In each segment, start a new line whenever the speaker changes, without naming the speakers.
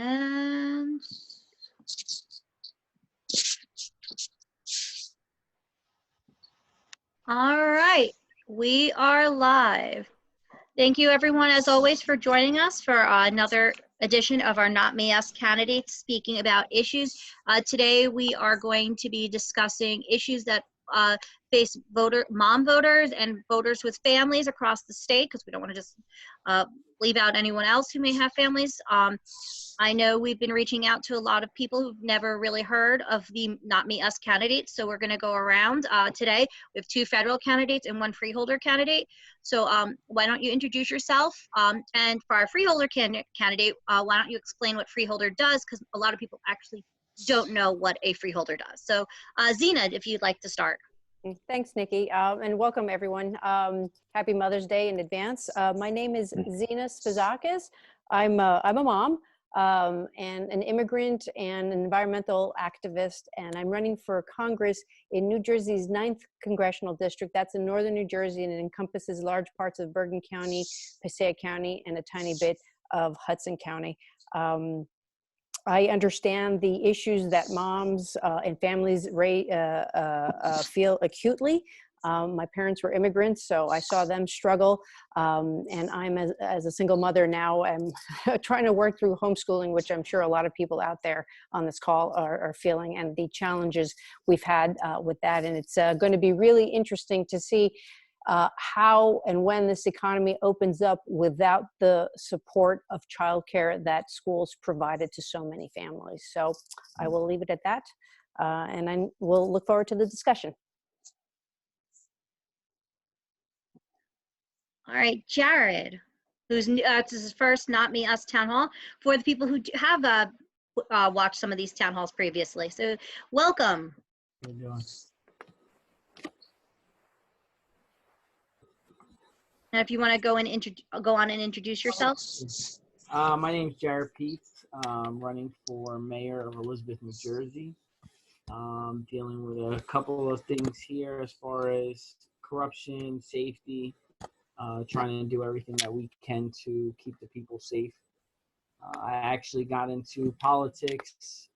And all right, we are live. Thank you everyone, as always, for joining us for another edition of our Not Me, Us candidates speaking about issues. Today we are going to be discussing issues that face mom voters and voters with families across the state, because we don't want to just leave out anyone else who may have families. I know we've been reaching out to a lot of people who've never really heard of the Not Me, Us candidates, so we're going to go around today. We have 2 federal candidates and 1 freeholder candidate. So why don't you introduce yourself? And for our freeholder candidate, why don't you explain what freeholder does, because a lot of people actually don't know what a freeholder does. So Zina, if you'd like to start.
Thanks, Nikki, and welcome everyone. Happy Mother's Day in advance. My name is Zina Spezakis. I'm a mom and an immigrant and an environmental activist, and I'm running for Congress in New Jersey's 9th congressional district. That's in northern New Jersey, and it encompasses large parts of Bergen County, Passaic County, and a tiny bit of Hudson County. I understand the issues that moms and families feel acutely. My parents were immigrants, so I saw them struggle. And I'm, as a single mother now, I'm trying to work through homeschooling, which I'm sure a lot of people out there on this call are feeling, and the challenges we've had with that. And it's going to be really interesting to see how and when this economy opens up without the support of childcare that schools provided to so many families. So I will leave it at that, and I will look forward to the discussion.
All right, Jared, who's this is his first Not Me, Us town hall for the people who have watched some of these town halls previously. So welcome.
How you doing?
And if you want to go on and introduce yourself.
My name's Jared Pietz. I'm running for mayor of Elizabeth, New Jersey. Dealing with a couple of things here as far as corruption, safety, trying to do everything that we can to keep the people safe. I actually got into politics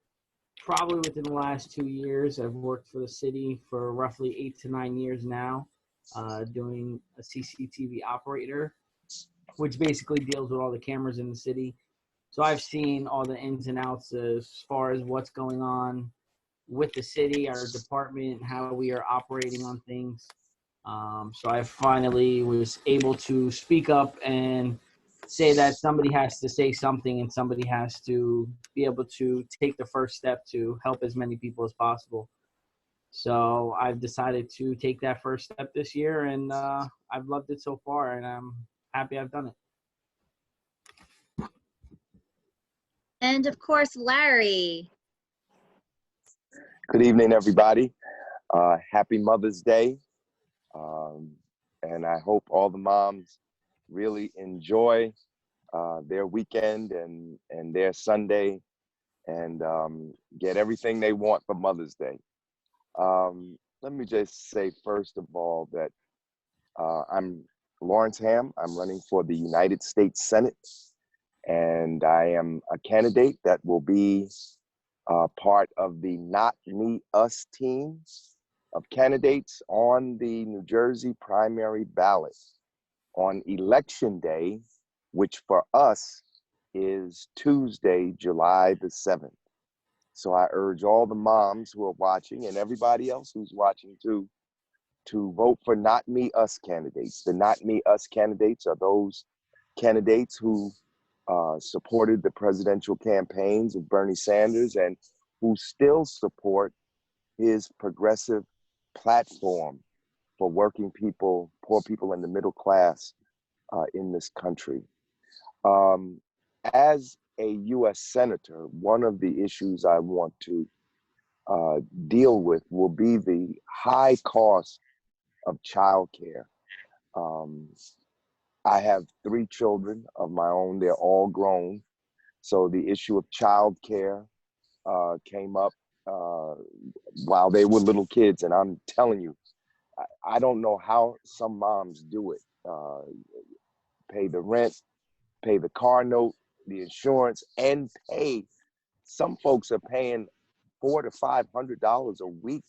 probably within the last 2 years. I've worked for the city for roughly 8 to 9 years now. Doing a CCTV operator, which basically deals with all the cameras in the city. So I've seen all the ins and outs as far as what's going on with the city, our department, how we are operating on things. So I finally was able to speak up and say that somebody has to say something, and somebody has to be able to take the first step to help as many people as possible. So I've decided to take that first step this year, and I've loved it so far, and I'm happy I've done it.
And of course, Larry.
Good evening, everybody. Happy Mother's Day. And I hope all the moms really enjoy their weekend and their Sunday, and get everything they want for Mother's Day. Let me just say, first of all, that I'm Lawrence Hamm. I'm running for the United States Senate, and I am a candidate that will be part of the Not Me, Us team of candidates on the New Jersey primary ballot on Election Day, which for us is Tuesday, July the 7th. So I urge all the moms who are watching, and everybody else who's watching too, to vote for Not Me, Us candidates. The Not Me, Us candidates are those candidates who supported the presidential campaigns of Bernie Sanders and who still support his progressive platform for working people, poor people, in the middle class in this country. As a U.S. Senator, one of the issues I want to deal with will be the high cost of childcare. I have 3 children of my own. They're all grown. So the issue of childcare came up while they were little kids. And I'm telling you, I don't know how some moms do it. Pay the rent, pay the car note, the insurance, and pay. Some folks are paying $400 to $500 a week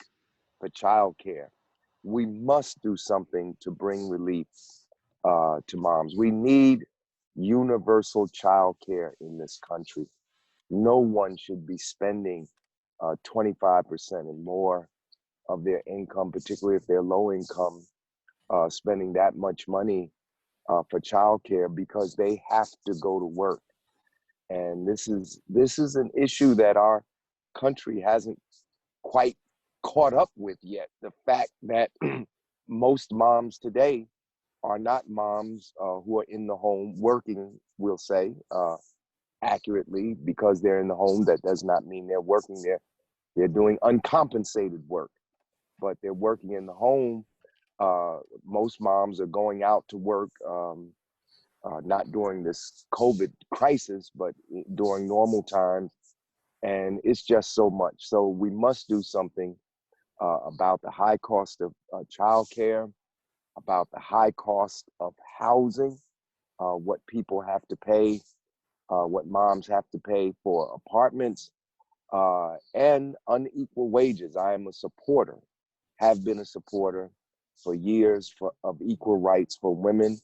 for childcare. We must do something to bring relief to moms. We need universal childcare in this country. No one should be spending 25% and more of their income, particularly if they're low income, spending that much money for childcare because they have to go to work. And this is an issue that our country hasn't quite caught up with yet. The fact that most moms today are not moms who are in the home working, we'll say, accurately, because they're in the home. That does not mean they're working there. They're doing uncompensated work, but they're working in the home. Most moms are going out to work, not during this COVID crisis, but during normal times. And it's just so much. So we must do something about the high cost of childcare, about the high cost of housing, what people have to pay, what moms have to pay for apartments, and unequal wages. I am a supporter, have been a supporter for years of equal rights for women,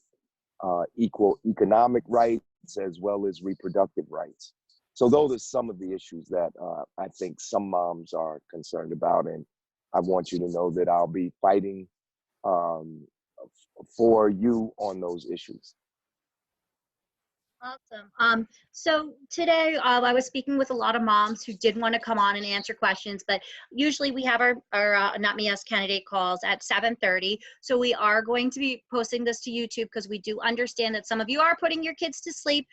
equal economic rights, as well as reproductive rights. So those are some of the issues that I think some moms are concerned about. And I want you to know that I'll be fighting for you on those issues.
Awesome. So today I was speaking with a lot of moms who did want to come on and answer questions, but usually we have our Not Me Ask candidate calls at 7:30. So we are going to be posting this to YouTube because we do understand that some of you are putting your kids to sleep.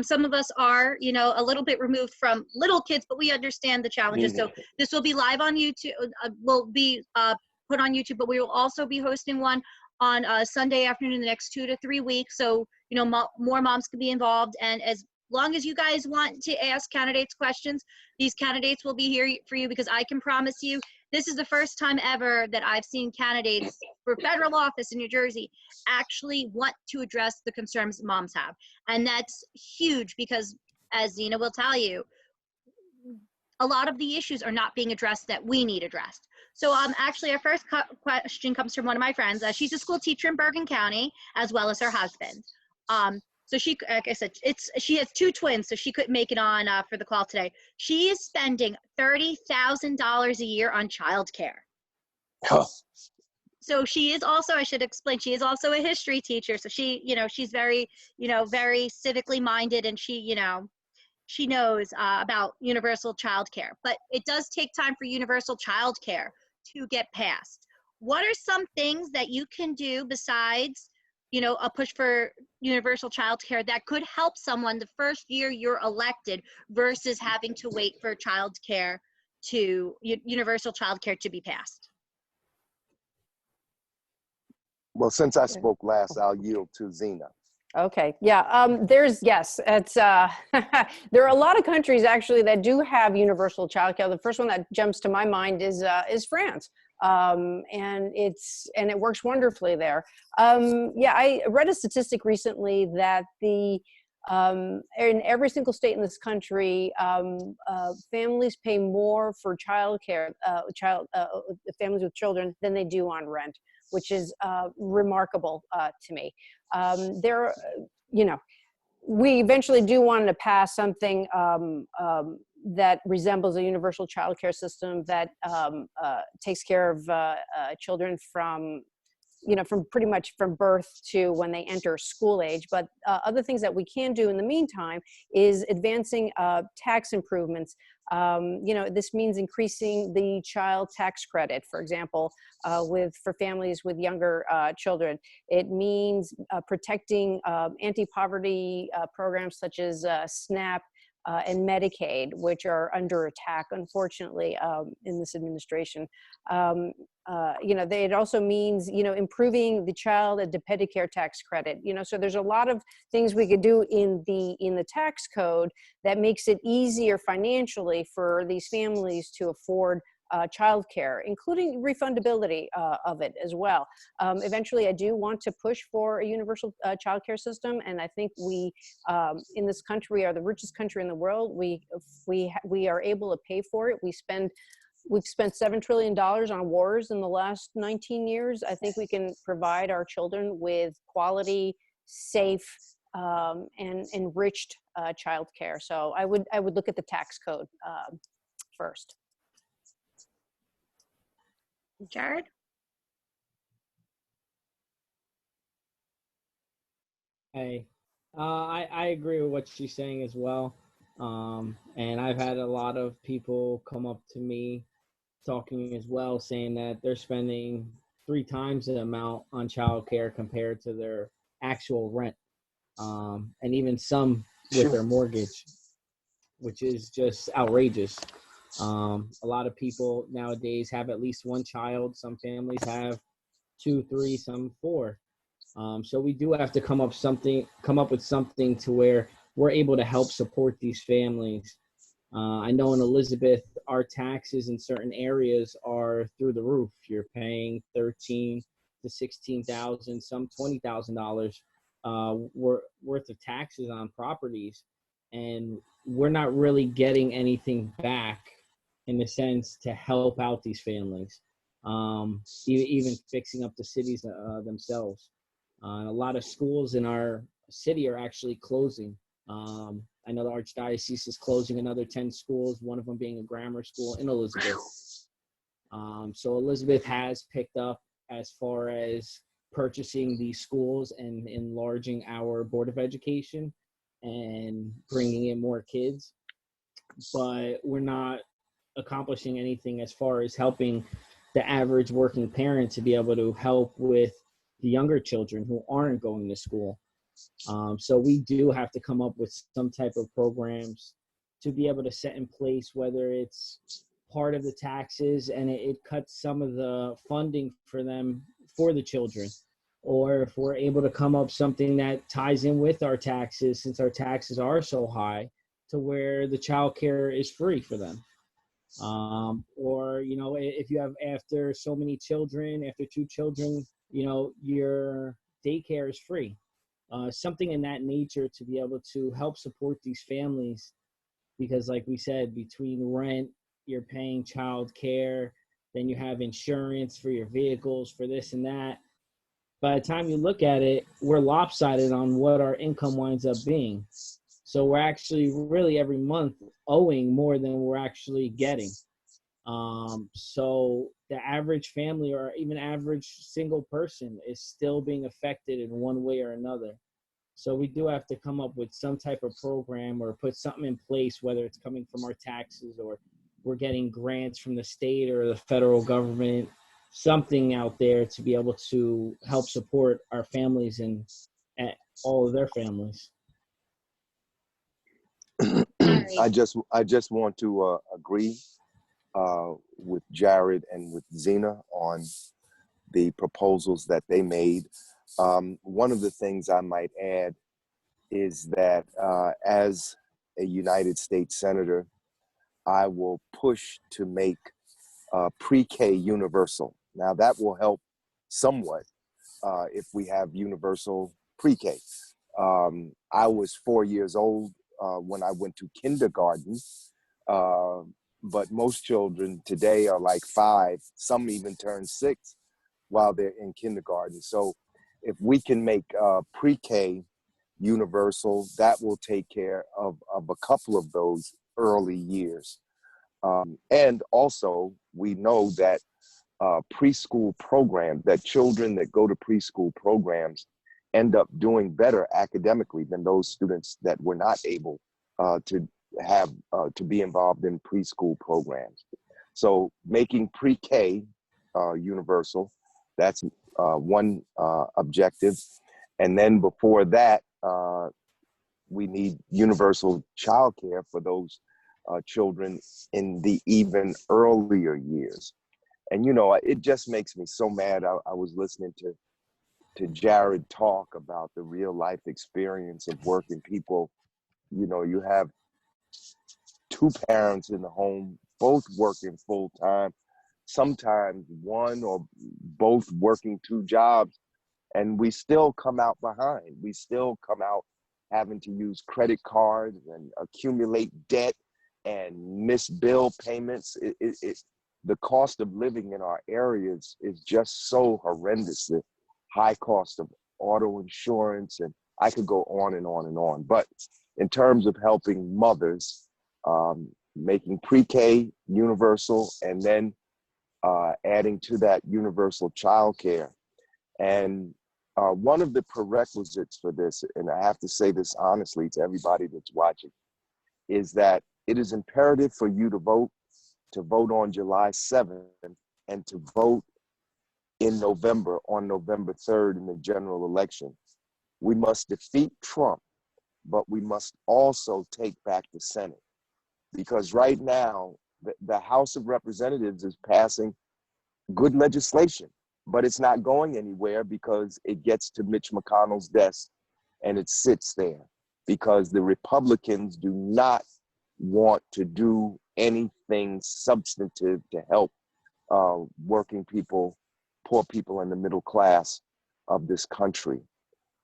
Some of us are, a little bit removed from little kids, but we understand the challenges. So this will be live on YouTube, will be put on YouTube, but we will also be hosting one on Sunday afternoon in the next 2 to 3 weeks. So, more moms can be involved. And as long as you guys want to ask candidates questions, these candidates will be here for you, because I can promise you, this is the first time ever that I've seen candidates for federal office in New Jersey actually want to address the concerns moms have. And that's huge because, as Zina will tell you, a lot of the issues are not being addressed that we need addressed. So actually our first question comes from one of my friends. She's a school teacher in Bergen County, as well as her husband. So she, like I said, she has 2 twins, so she couldn't make it on for the call today. She is spending $30,000 a year on childcare.
Huh.
So she is also, I should explain, she is also a history teacher. So she, she's very, very civically minded, and she, she knows about universal childcare. But it does take time for universal childcare to get passed. What are some things that you can do besides, a push for universal childcare that could help someone the first year you're elected versus having to wait for childcare to, universal childcare to be passed?
Well, since I spoke last, I'll yield to Zina.
Okay. Yeah. Yes, it's, there are a lot of countries actually that do have universal childcare. The first one that jumps to my mind is France. And it works wonderfully there. Yeah, I read a statistic recently that in every single state in this country, families pay more for childcare, families with children, than they do on rent, which is remarkable to me. We eventually do want to pass something that resembles a universal child care system that takes care of children from pretty much from birth to when they enter school age. But other things that we can do in the meantime is advancing tax improvements. This means increasing the child tax credit, for example, for families with younger children. It means protecting anti-poverty programs such as SNAP and Medicaid, which are under attack, unfortunately, in this administration. It also means, improving the child and dependent care tax credit. So there's a lot of things we could do in the tax code that makes it easier financially for these families to afford childcare, including refundability of it as well. Eventually, I do want to push for a universal childcare system, and I think we, in this country, are the richest country in the world. We are able to pay for it. We've spent $7 trillion on wars in the last 19 years. I think we can provide our children with quality, safe, and enriched childcare. So I would look at the tax code first.
Jared?
Hey, I agree with what she's saying as well. And I've had a lot of people come up to me talking as well, saying that they're spending 3 times the amount on childcare compared to their actual rent, and even some with their mortgage, which is just outrageous. A lot of people nowadays have at least 1 child. Some families have 2, 3, some 4. So we do have to come up with something to where we're able to help support these families. I know in Elizabeth, our taxes in certain areas are through the roof. You're paying $13,000 to $16,000, some $20,000 worth of taxes on properties, and we're not really getting anything back in the sense to help out these families. Even fixing up the cities themselves. A lot of schools in our city are actually closing. I know the Archdiocese is closing another 10 schools, one of them being a grammar school in Elizabeth. So Elizabeth has picked up as far as purchasing these schools and enlarging our Board of Education and bringing in more kids. But we're not accomplishing anything as far as helping the average working parent to be able to help with the younger children who aren't going to school. So we do have to come up with some type of programs to be able to set in place, whether it's part of the taxes and it cuts some of the funding for them, for the children, or if we're able to come up something that ties in with our taxes, since our taxes are so high, to where the child care is free for them. Or, you know, if you have after so many children, after 2 children, you know, your daycare is free. Something in that nature to be able to help support these families, because like we said, between rent, you're paying child care, then you have insurance for your vehicles, for this and that. By the time you look at it, we're lopsided on what our income winds up being. So we're actually really every month owing more than we're actually getting. So the average family or even average single person is still being affected in one way or another. So we do have to come up with some type of program or put something in place, whether it's coming from our taxes or we're getting grants from the state or the federal government, something out there to be able to help support our families and all of their families.
I just want to agree with Jared and with Zina on the proposals that they made. One of the things I might add is that as a United States Senator, I will push to make pre-K universal. Now that will help somewhat if we have universal pre-K. I was 4 years old when I went to kindergarten, but most children today are like 5, some even turn 6 while they're in kindergarten. So if we can make pre-K universal, that will take care of a couple of those early years. And also, we know that preschool programs, that children that go to preschool programs end up doing better academically than those students that were not able to be involved in preschool programs. So making pre-K universal, that's one objective. And then before that, we need universal childcare for those children in the even earlier years. And, you know, it just makes me so mad. I was listening to Jared talk about the real life experience of working people. You know, you have 2 parents in the home, both working full time, sometimes one or both working two jobs, and we still come out behind. We still come out having to use credit cards and accumulate debt and miss bill payments. The cost of living in our areas is just so horrendous. The high cost of auto insurance, and I could go on and on and on. But in terms of helping mothers, making pre-K universal, and then adding to that universal childcare. And one of the prerequisites for this, and I have to say this honestly to everybody that's watching, is that it is imperative for you to vote on July 7th and to vote in November, on November 3rd in the general election. We must defeat Trump, but we must also take back the Senate. Because right now, the House of Representatives is passing good legislation, but it's not going anywhere because it gets to Mitch McConnell's desk and it sits there because the Republicans do not want to do anything substantive to help working people, poor people in the middle class of this country.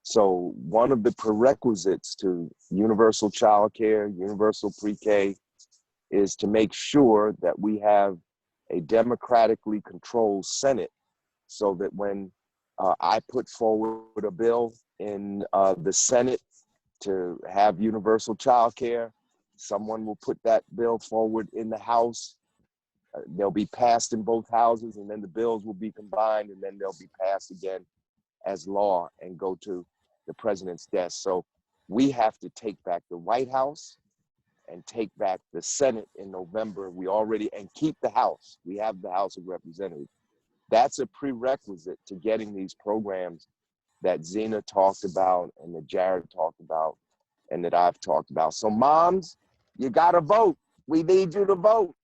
So one of the prerequisites to universal childcare, universal pre-K, is to make sure that we have a democratically controlled Senate, so that when I put forward a bill in the Senate to have universal childcare, someone will put that bill forward in the House. They'll be passed in both houses, and then the bills will be combined, and then they'll be passed again as law and go to the president's desk. So we have to take back the White House and take back the Senate in November. And keep the House. We have the House of Representatives. That's a prerequisite to getting these programs that Zina talked about and that Jared talked about and that I've talked about. So moms, you gotta vote. We need you to vote.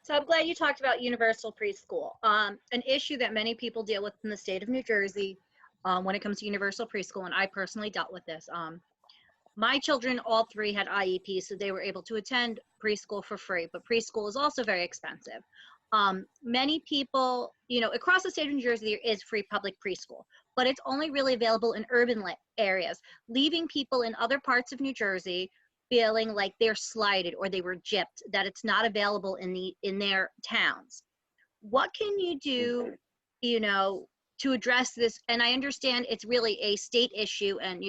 So I'm glad you talked about universal preschool. An issue that many people deal with in the state of New Jersey when it comes to universal preschool, and I personally dealt with this. My children, all three, had IEPs, so they were able to attend preschool for free, but preschool is also very expensive. Many people, across the state of New Jersey, there is free public preschool, but it's only really available in urban areas, leaving people in other parts of New Jersey feeling like they're slighted or they were gypped, that it's not available in their towns. What can you do, to address this? And I understand it's really a state issue, and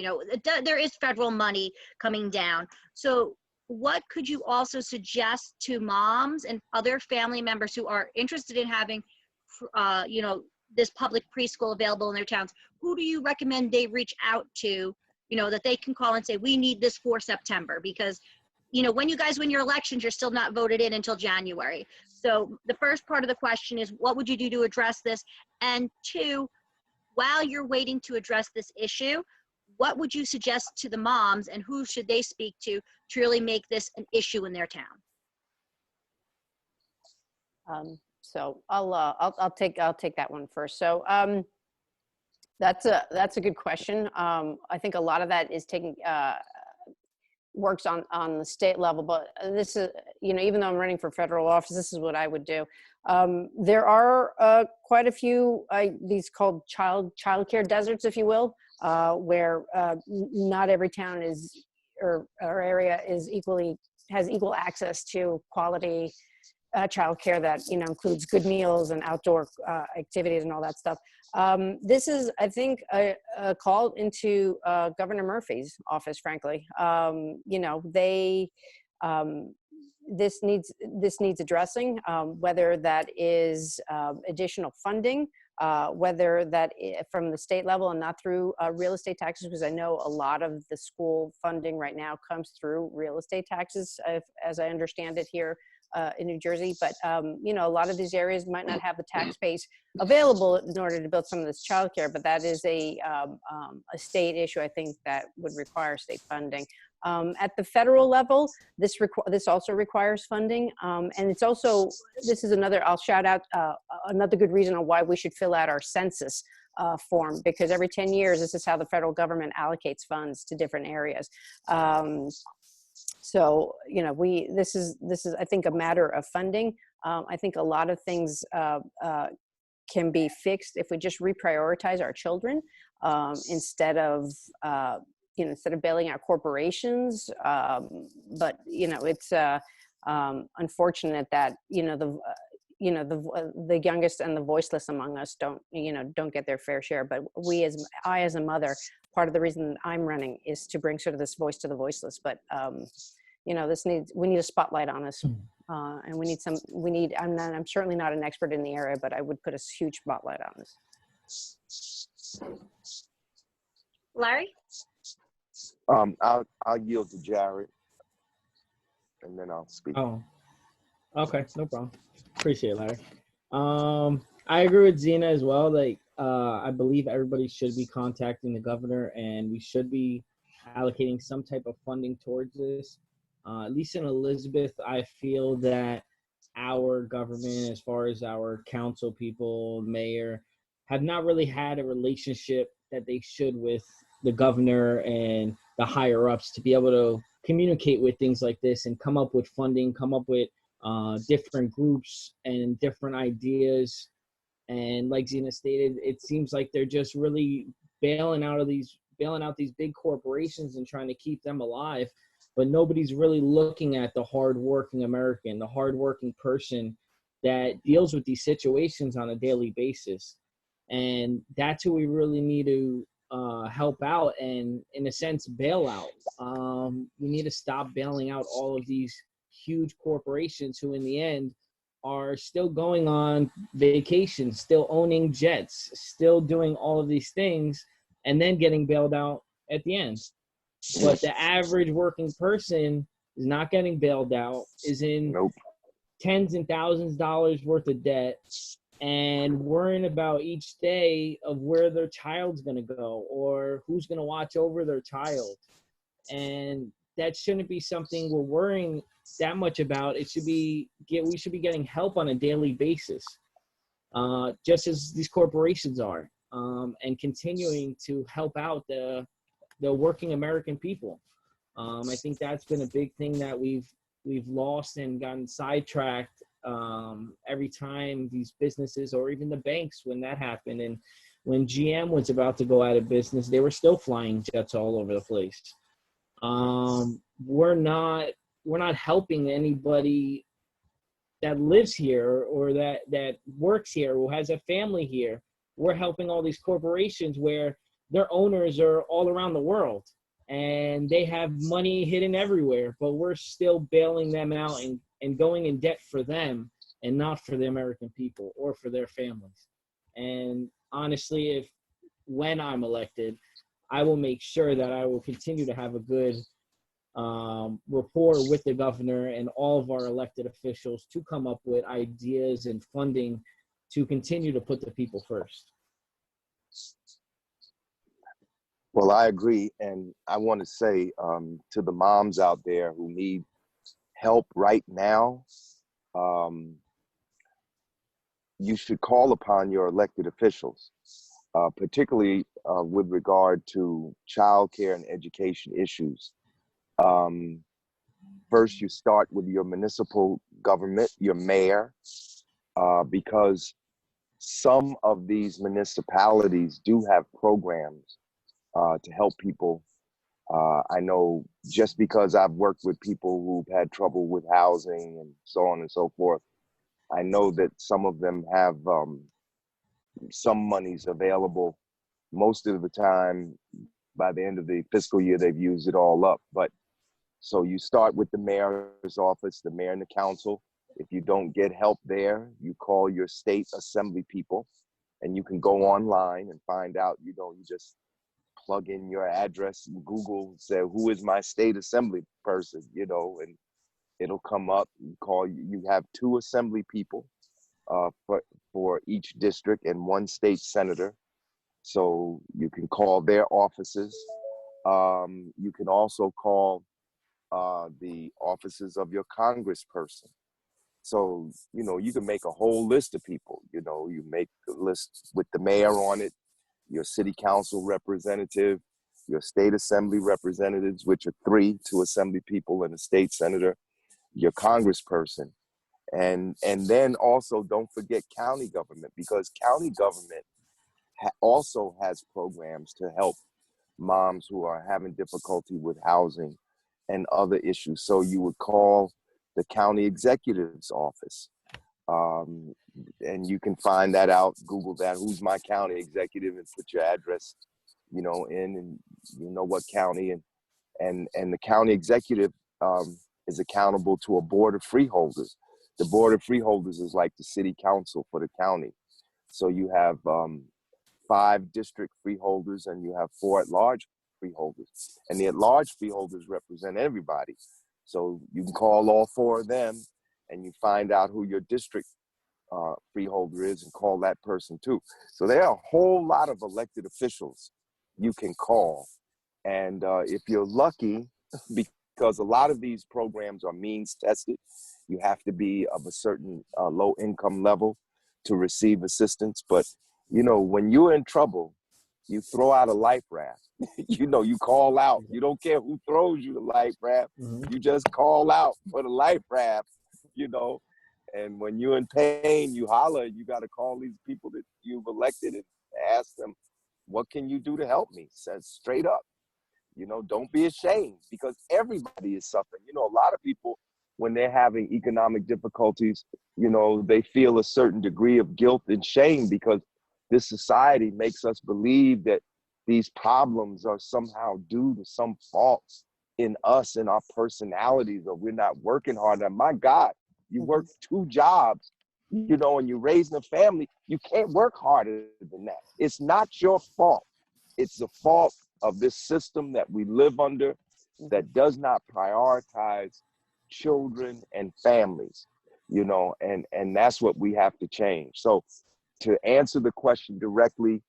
there is federal money coming down. So what could you also suggest to moms and other family members who are interested in having this public preschool available in their towns? Who do you recommend they reach out to, that they can call and say, we need this for September? Because when you guys win your elections, you're still not voted in until January. So the first part of the question is, what would you do to address this? And two, while you're waiting to address this issue, what would you suggest to the moms, and who should they speak to really make this an issue in their town?
So I'll take that one first. So that's a good question. I think a lot of that is works on the state level, but this is, even though I'm running for federal office, this is what I would do. There are quite a few these called childcare deserts, if you will, where not every town or area has equal access to quality childcare that includes good meals and outdoor activities and all that stuff. This is, I think, a call into Governor Murphy's office. Frankly, this needs addressing. Whether that is additional funding, whether that from the state level and not through real estate taxes, because I know a lot of the school funding right now comes through real estate taxes, as I understand it here in New Jersey. But a lot of these areas might not have the tax base available in order to build some of this childcare. But that is a state issue, I think, that would require state funding. At the federal level, this also requires funding, and it's also, this is another, I'll shout out another good reason on why we should fill out our census form, because every 10 years, this is how the federal government allocates funds to different areas. So, you know, this is, I think, a matter of funding. I think a lot of things can be fixed if we just reprioritize our children, instead of, you know, instead of bailing out corporations. But, you know, it's unfortunate that, you know, the youngest and the voiceless among us don't get their fair share. But I as a mother, part of the reason I'm running is to bring sort of this voice to the voiceless. But you know, we need a spotlight on this, and I'm certainly not an expert in the area, but I would put a huge spotlight on this.
Larry?
I'll yield to Jared, and then I'll speak.
Oh, okay, no problem. Appreciate it, Larry. I agree with Zina as well. Like, I believe everybody should be contacting the governor, and we should be allocating some type of funding towards this. At least in Elizabeth, I feel that our government, as far as our council people, mayor, have not really had a relationship that they should with the governor and the higher ups to be able to communicate with things like this and come up with funding, come up with different groups and different ideas. And like Zina stated, it seems like they're just really bailing out these big corporations and trying to keep them alive. But nobody's really looking at the hardworking American, the hardworking person that deals with these situations on a daily basis. And that's who we really need to help out and, in a sense, bail out. We need to stop bailing out all of these huge corporations who, in the end, are still going on vacation, still owning jets, still doing all of these things, and then getting bailed out at the end. But the average working person is not getting bailed out, is in tens and thousands of dollars worth of debt, and worrying about each day of where their child's going to go or who's going to watch over their child. And that shouldn't be something we're worrying that much about. We should be getting help on a daily basis, just as these corporations are, and continuing to help out the working American people. I think that's been a big thing that we've lost and gotten sidetracked every time these businesses, or even the banks, when that happened. And when GM was about to go out of business, they were still flying jets all over the place. We're not helping anybody that lives here or that works here, who has a family here. We're helping all these corporations where their owners are all around the world and they have money hidden everywhere, but we're still bailing them out and going in debt for them and not for the American people or for their families. And honestly, when I'm elected, I will make sure that I will continue to have a good rapport with the governor and all of our elected officials to come up with ideas and funding to continue to put the people first.
Well, I agree. And I want to say to the moms out there who need help right now, you should call upon your elected officials, particularly with regard to childcare and education issues. First, you start with your municipal government, your mayor, because some of these municipalities do have programs to help people. I know, just because I've worked with people who've had trouble with housing and so on and so forth, I know that some of them have some monies available. Most of the time, by the end of the fiscal year, they've used it all up. But so you start with the mayor's office, the mayor and the council. If you don't get help there, you call your state assembly people, and you can go online and find out. You just plug in your address in Google, say, who is my state assembly person, and it'll come up. You have 2 assembly people for each district and 1 state senator. So you can call their offices. You can also call the offices of your congressperson. So, you can make a whole list of people. You make a list with the mayor on it, your city council representative, your state assembly representatives, which are 3, 2 assembly people and a state senator, your congressperson, and then also don't forget county government, because county government also has programs to help moms who are having difficulty with housing and other issues. So you would call the county executive's office, and you can find that out. Google that, who's my county executive, and put your address, in, and you know what county, and the county executive is accountable to a board of freeholders. The board of freeholders is like the city council for the county. So you have 5 district freeholders and you have 4 at-large freeholders. And the at-large freeholders represent everybody. So you can call all 4 of them and you find out who your district freeholder is and call that person too. So there are a whole lot of elected officials you can call. And if you're lucky, because a lot of these programs are means tested, you have to be of a certain low income level to receive assistance. But, when you're in trouble, you throw out a life raft. You call out. You don't care who throws you the life raft. You just call out for the life raft, And when you're in pain, you holler. You got to call these people that you've elected and ask them, what can you do to help me? Says straight up. Don't be ashamed, because everybody is suffering. A lot of people, when they're having economic difficulties, they feel a certain degree of guilt and shame because this society makes us believe that these problems are somehow due to some faults in us and our personalities, or we're not working hard enough. My God, you work 2 jobs, and you're raising a family. You can't work harder than that. It's not your fault. It's the fault of this system that we live under that does not prioritize children and families, and that's what we have to change. So to answer the question directly,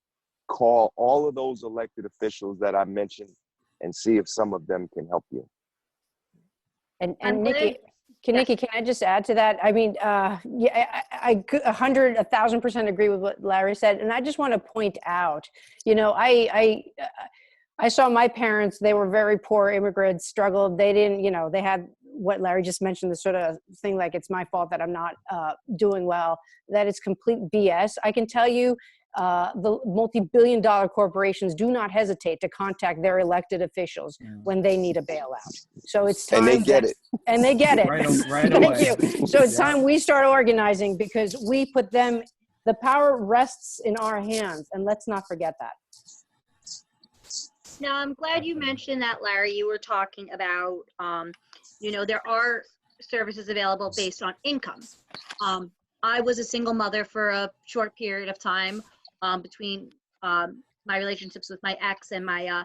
call all of those elected officials that I mentioned and see if some of them can help you.
And Nikki, can I just add to that? I mean, yeah, I 1,000% agree with what Larry said. And I just want to point out, I saw my parents, they were very poor immigrants, struggled. They didn't, they had what Larry just mentioned, the sort of thing like it's my fault that I'm not doing well. That is complete BS. I can tell you the multi-billion-dollar corporations do not hesitate to contact their elected officials when they need a bailout. So it's time.
And they get it.
And they get it.
Right
Thank
away.
you. So it's time we start organizing, because we put them, the power rests in our hands, and let's not forget that.
Now, I'm glad you mentioned that, Larry. You were talking about, there are services available based on income. I was a single mother for a short period of time between my relationships with my ex and my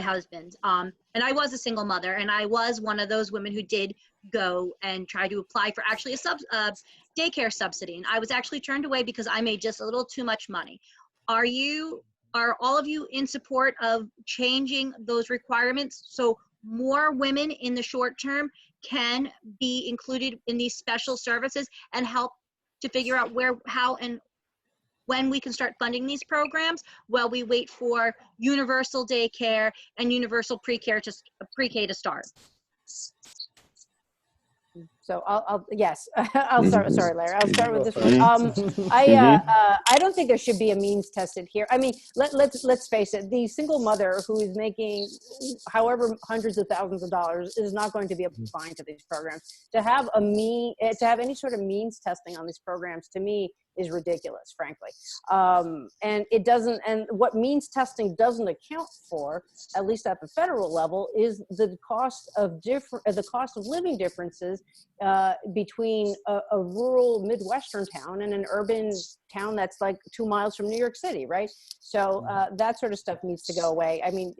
husband. And I was a single mother, and I was one of those women who did go and try to apply for actually a daycare subsidy. And I was actually turned away because I made just a little too much money. Are all of you in support of changing those requirements so more women in the short term can be included in these special services and help to figure out where, how, and when we can start funding these programs while we wait for universal daycare and universal pre-K to start?
So yes, I'll start. Sorry, Larry. I'll start with this one. I don't think there should be a means tested here. I mean, let's face it. The single mother who is making however hundreds of thousands of dollars is not going to be applying to these programs. To have any sort of means testing on these programs, to me, is ridiculous, frankly. And it doesn't. And what means testing doesn't account for, at least at the federal level, is the cost of living differences between a rural Midwestern town and an urban town that's like 2 miles from New York City, right? So that sort of stuff needs to go away. I mean,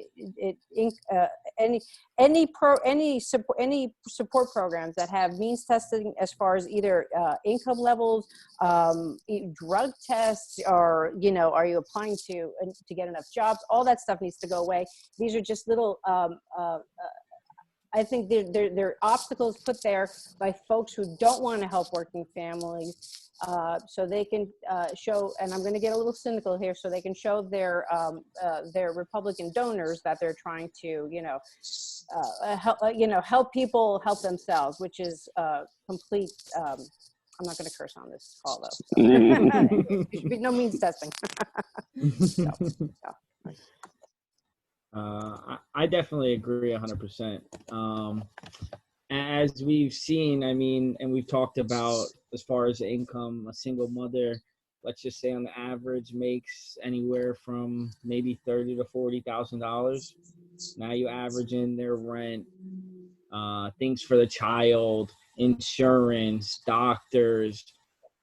any support programs that have means testing as far as either income levels, drug tests, or are you applying to get enough jobs? All that stuff needs to go away. These are just little I think there are obstacles put there by folks who don't want to help working families, so they can show, and I'm going to get a little cynical here, so they can show their Republican donors that they're trying to, help people help themselves, which is complete. I'm not going to curse on this call though. So. There should be no means testing.
I definitely agree 100%. As we've seen, I mean, and we've talked about as far as income, a single mother, let's just say on the average makes anywhere from maybe $30,000 to $40,000. Now you average in their rent, things for the child, insurance, doctors.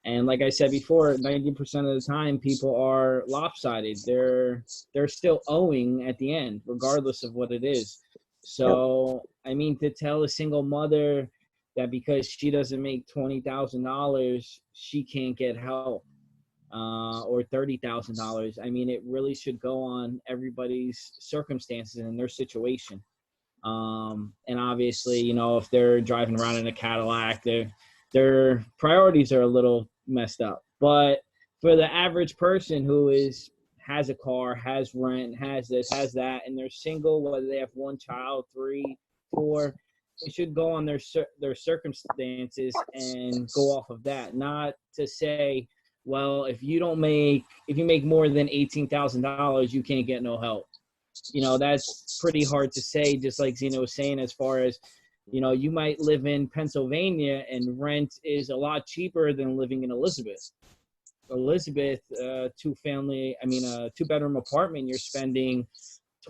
And like I said before, 90% of the time people are lopsided. They're still owing at the end, regardless of what it is. So, I mean, to tell a single mother that because she doesn't make $20,000, she can't get help, or $30,000. I mean, it really should go on everybody's circumstances and their situation. And obviously, if they're driving around in a Cadillac, their priorities are a little messed up. But for the average person who has a car, has rent, has this, has that, and they're single, whether they have one child, 3, 4, it should go on their circumstances and go off of that. Not to say, well, if you make more than $18,000, you can't get no help. That's pretty hard to say, just like Zina was saying, as far as, you might live in Pennsylvania and rent is a lot cheaper than living in Elizabeth. Two-bedroom apartment, you're spending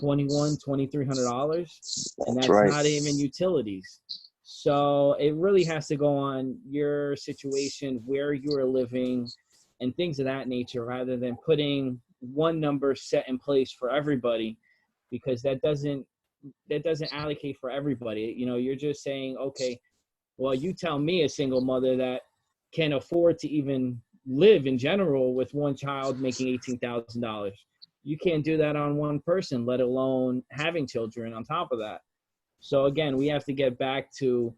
$2,100-$2,300, and that's
right.
Not even utilities. So it really has to go on your situation, where you are living, and things of that nature, rather than putting one number set in place for everybody, because that doesn't allocate for everybody. You're just saying, okay, well, you tell me, a single mother that can afford to even live in general with one child making $18,000. You can't do that on one person, let alone having children on top of that. So again, we have to get back to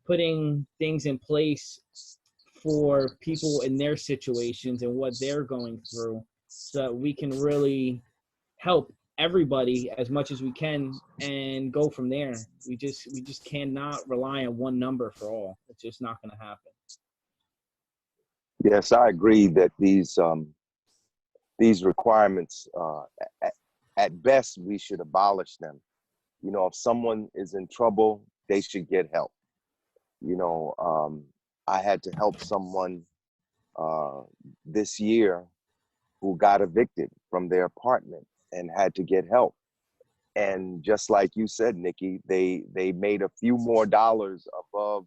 putting things in place for people in their situations and what they're going through, so that we can really help everybody as much as we can and go from there. We just cannot rely on one number for all. It's just not going to happen.
Yes, I agree that these requirements, at best, we should abolish them. If someone is in trouble, they should get help. I had to help someone this year who got evicted from their apartment and had to get help. And just like you said, Nikki, they made a few more dollars above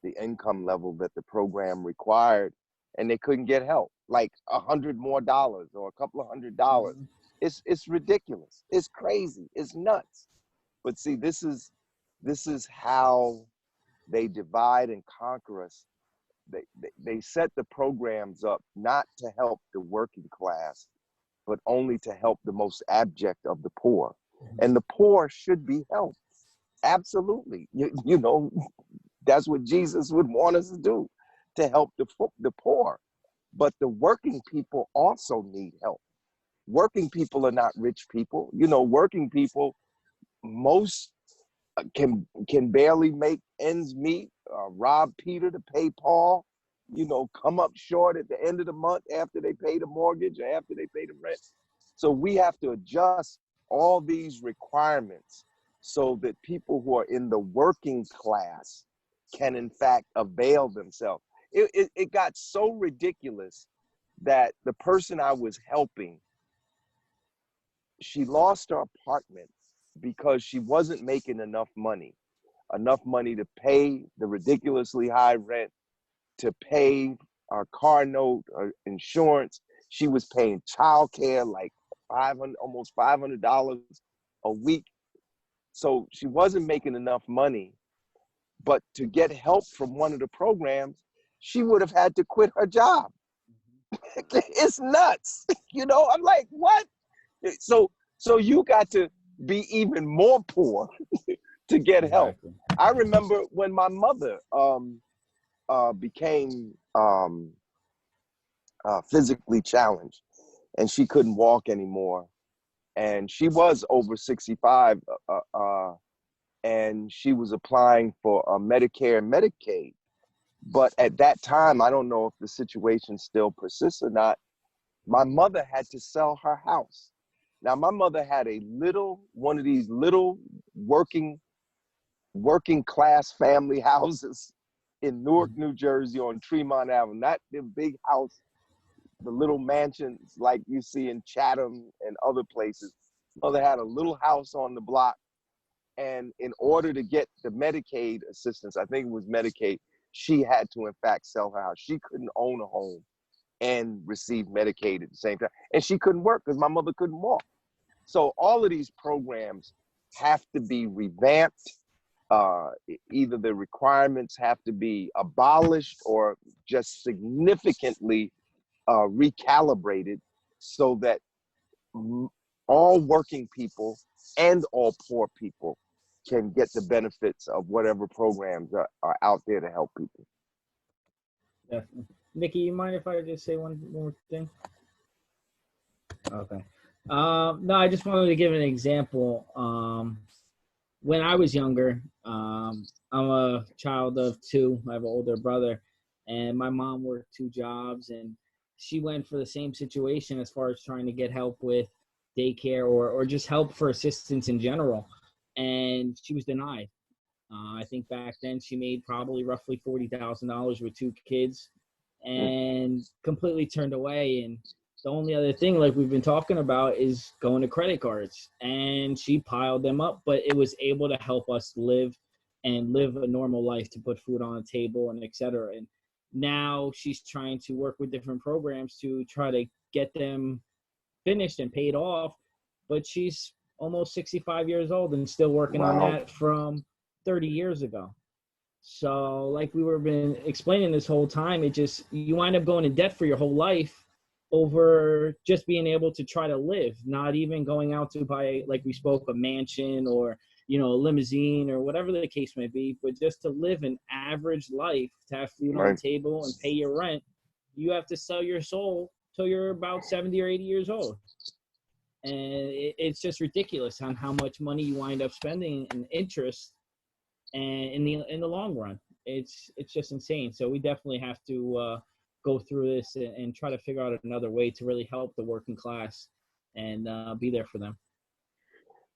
the income level that the program required, and they couldn't get help, like $100 more or a couple of $100.
Mm-hmm.
It's ridiculous. It's crazy. It's nuts. But see, this is how they divide and conquer us. They set the programs up not to help the working class, but only to help the most abject of the poor. And the poor should be helped. Absolutely. That's what Jesus would want us to do, to help the poor. But the working people also need help. Working people are not rich people. Working people, most can barely make ends meet, rob Peter to pay Paul, come up short at the end of the month after they pay the mortgage or after they pay the rent. So we have to adjust all these requirements so that people who are in the working class can in fact avail themselves. It got so ridiculous that the person I was helping, she lost her apartment because she wasn't making enough money to pay the ridiculously high rent, to pay our car note, or insurance. She was paying childcare like almost $500 a week. So she wasn't making enough money. But to get help from one of the programs, she would have had to quit her job. It's nuts. I'm like, what? So you got to be even more poor to get help.
Exactly.
I remember when my mother became physically challenged and she couldn't walk anymore. And she was over 65 and she was applying for Medicare and Medicaid. But at that time, I don't know if the situation still persists or not, my mother had to sell her house. Now, my mother had one of these little working class family houses in Newark, New Jersey on Tremont Avenue, not the big house, the little mansions like you see in Chatham and other places. Mother had a little house on the block. And in order to get the Medicaid assistance, I think it was Medicaid, she had to, in fact, sell her house. She couldn't own a home and receive Medicaid at the same time. And she couldn't work because my mother couldn't walk. So all of these programs have to be revamped. Either the requirements have to be abolished or just significantly recalibrated so that all working people and all poor people can get the benefits of whatever programs are out there to help people.
Definitely. Nikki, you mind if I just say one more thing? Okay. No, I just wanted to give an example. When I was younger, I'm a child of two. I have an older brother, and my mom worked 2 jobs, and she went for the same situation as far as trying to get help with daycare or just help for assistance in general, and she was denied. I think back then she made probably roughly $40,000 with 2 kids and completely turned away. And the only other thing, like we've been talking about, is going to credit cards, and she piled them up, but it was able to help us live a normal life, to put food on the table and et cetera. And now she's trying to work with different programs to try to get them finished and paid off, but she's almost 65 years old and still working on that from 30 years ago. So like we were been explaining this whole time, you wind up going in debt for your whole life over just being able to try to live, not even going out to buy, like we spoke, a mansion or, a limousine or whatever the case may be, but just to live an average life, to have food on the table and pay your rent, you have to sell your soul till you're about 70 or 80 years old. And it's just ridiculous on how much money you wind up spending in interest, and in the long run, it's just insane. So we definitely have to go through this and try to figure out another way to really help the working class and be there for them.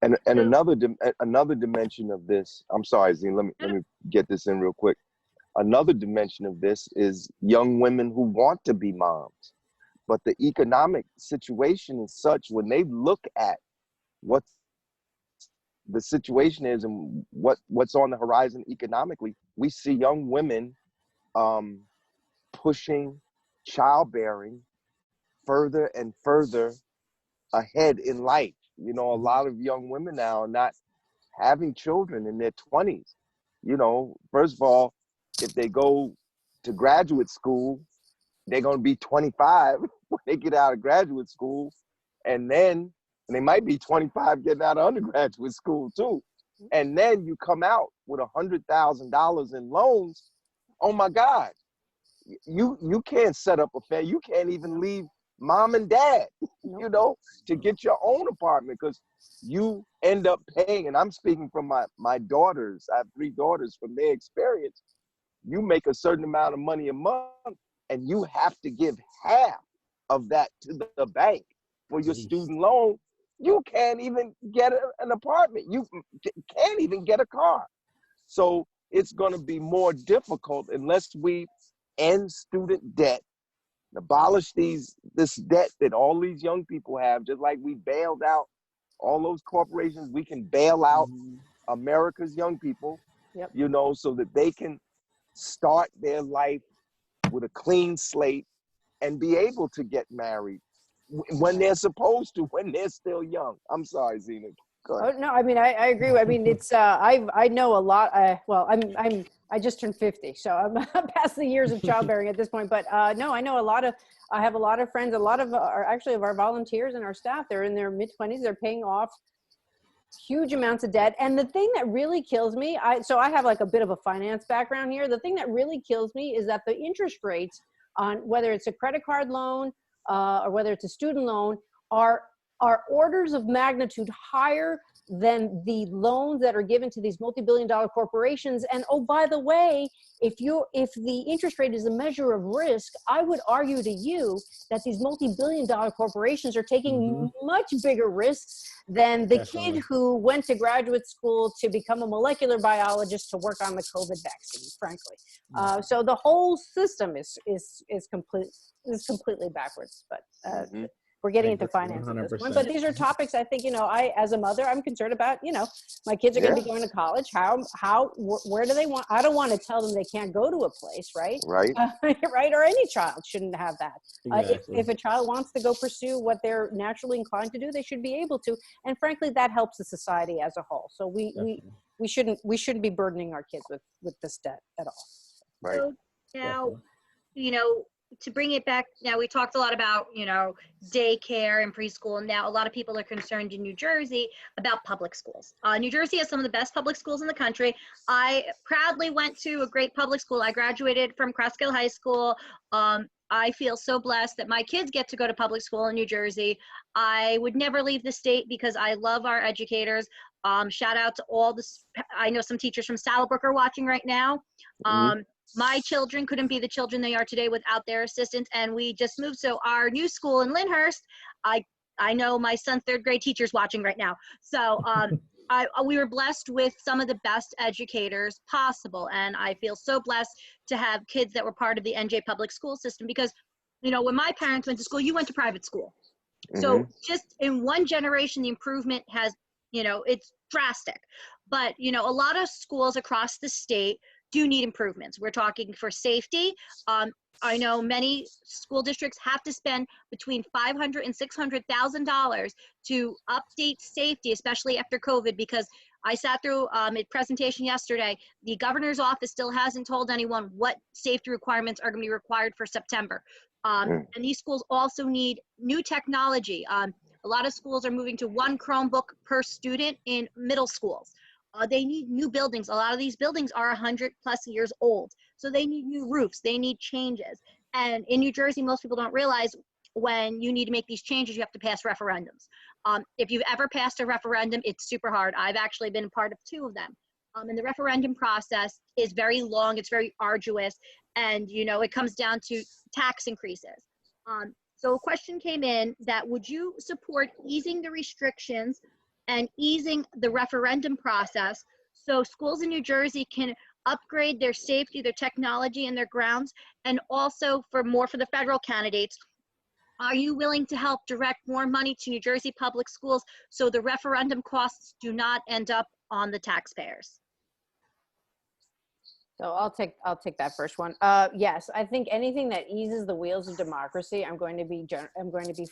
And another dimension of this, I'm sorry, Zine, let me get this in real quick. Another dimension of this is young women who want to be moms, but the economic situation is such, when they look at what the situation is and what's on the horizon economically, we see young women pushing childbearing further and further ahead in life. A lot of young women now are not having children in their 20s. First of all, if they go to graduate school, they're going to be 25 when they get out of graduate school. And they might be 25 getting out of undergraduate school too. And then you come out with $100,000 in loans. Oh my God. You can't set up a family. You can't even leave mom and dad, to get your own apartment, because you end up paying. And I'm speaking from my daughters. I have 3 daughters, from their experience. You make a certain amount of money a month, and you have to give half of that to the bank for your student loan. You can't even get an apartment. You can't even get a car. So it's going to be more difficult unless we end student debt, abolish this debt that all these young people have. Just like we bailed out all those corporations, we can bail out America's young people, so that they can start their life with a clean slate and be able to get married when they're supposed to, when they're still young. I'm sorry, Zina. Go ahead.
Oh, no, I mean, I agree. I mean, it's, I know a lot. I just turned 50, so I'm past the years of childbearing at this point. But no, I have a lot of friends, a lot of our volunteers and our staff, they're in their mid-20s. They're paying off huge amounts of debt. And the thing that really kills me, so I have like a bit of a finance background here. The thing that really kills me is that the interest rates on whether it's a credit card loan or whether it's a student loan are orders of magnitude higher than the loans that are given to these multi-billion-dollar corporations. And oh, by the way, if the interest rate is a measure of risk, I would argue to you that these multi-billion-dollar corporations are taking much bigger risks than the kid who went to graduate school to become a molecular biologist to work on the COVID vaccine, frankly. So the whole system is completely backwards. But we're getting into finance at this point, but these are topics I think, I, as a mother, I'm concerned about, my kids are going to be going to college. Where do they want? I don't want to tell them they can't go to a place, right?
Right.
Right. Or any child shouldn't have that.
Exactly.
If a child wants to go pursue what they're naturally inclined to do, they should be able to. And frankly, that helps the society as a whole. So we shouldn't be burdening our kids with this debt at all.
Right.
So now, to bring it back, now we talked a lot about, daycare and preschool, and now a lot of people are concerned in New Jersey about public schools. New Jersey has some of the best public schools in the country. I proudly went to a great public school. I graduated from Preschool High School. I feel so blessed that my kids get to go to public school in New Jersey. I would never leave the state because I love our educators. Shout out to all I know some teachers from Saddlebrook are watching right now. My children couldn't be the children they are today without their assistance, and we just moved. So our new school in Lyndhurst, I know my son's third grade teacher's watching right now. So we were blessed with some of the best educators possible, and I feel so blessed to have kids that were part of the NJ public school system because, when my parents went to school, you went to private school. So just in one generation, the improvement has, it's drastic. But, a lot of schools across the state do need improvements. We're talking for safety. I know many school districts have to spend between $500,000 and $600,000 to update safety, especially after COVID, because I sat through a presentation yesterday. The governor's office still hasn't told anyone what safety requirements are going to be required for September. And these schools also need new technology. A lot of schools are moving to one Chromebook per student in middle schools. They need new buildings. A lot of these buildings are 100+ years old. So they need new roofs. They need changes. And in New Jersey, most people don't realize when you need to make these changes, you have to pass referendums. If you've ever passed a referendum, it's super hard. I've actually been part of 2 of them. And the referendum process is very long. It's very arduous. And, it comes down to tax increases. So a question came in that would you support easing the restrictions and easing the referendum process so schools in New Jersey can upgrade their safety, their technology, and their grounds, and also for the federal candidates, are you willing to help direct more money to New Jersey public schools so the referendum costs do not end up on the taxpayers?
So I'll take that first one. Yes, I think anything that eases the wheels of democracy, I'm going to be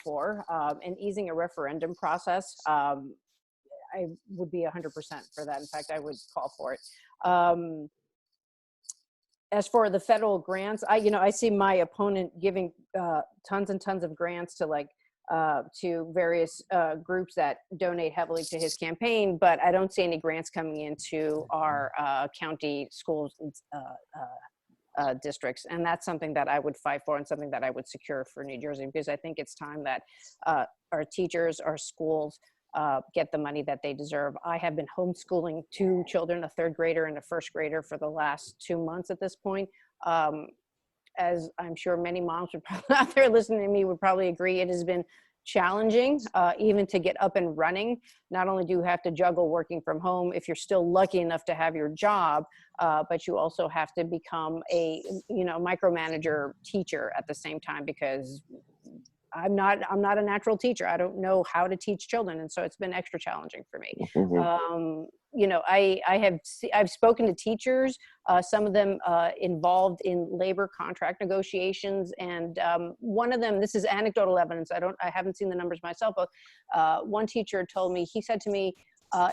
for, and easing a referendum process. I would be 100% for that. In fact, I would call for it. As for the federal grants, I see my opponent giving tons and tons of grants to various groups that donate heavily to his campaign, but I don't see any grants coming into our county schools districts. And that's something that I would fight for and something that I would secure for New Jersey, because I think it's time that our teachers, our schools, get the money that they deserve. I have been homeschooling 2 children, a 3rd grader and a 1st grader, for the last 2 months at this point. As I'm sure many moms would probably out there listening to me would probably agree, it has been challenging even to get up and running. Not only do you have to juggle working from home if you're still lucky enough to have your job, but you also have to become a micromanager teacher at the same time, because I'm not a natural teacher. I don't know how to teach children. And so it's been extra challenging for me. I've spoken to teachers, some of them involved in labor contract negotiations. And one of them, this is anecdotal evidence. I haven't seen the numbers myself, but one teacher told me, he said to me,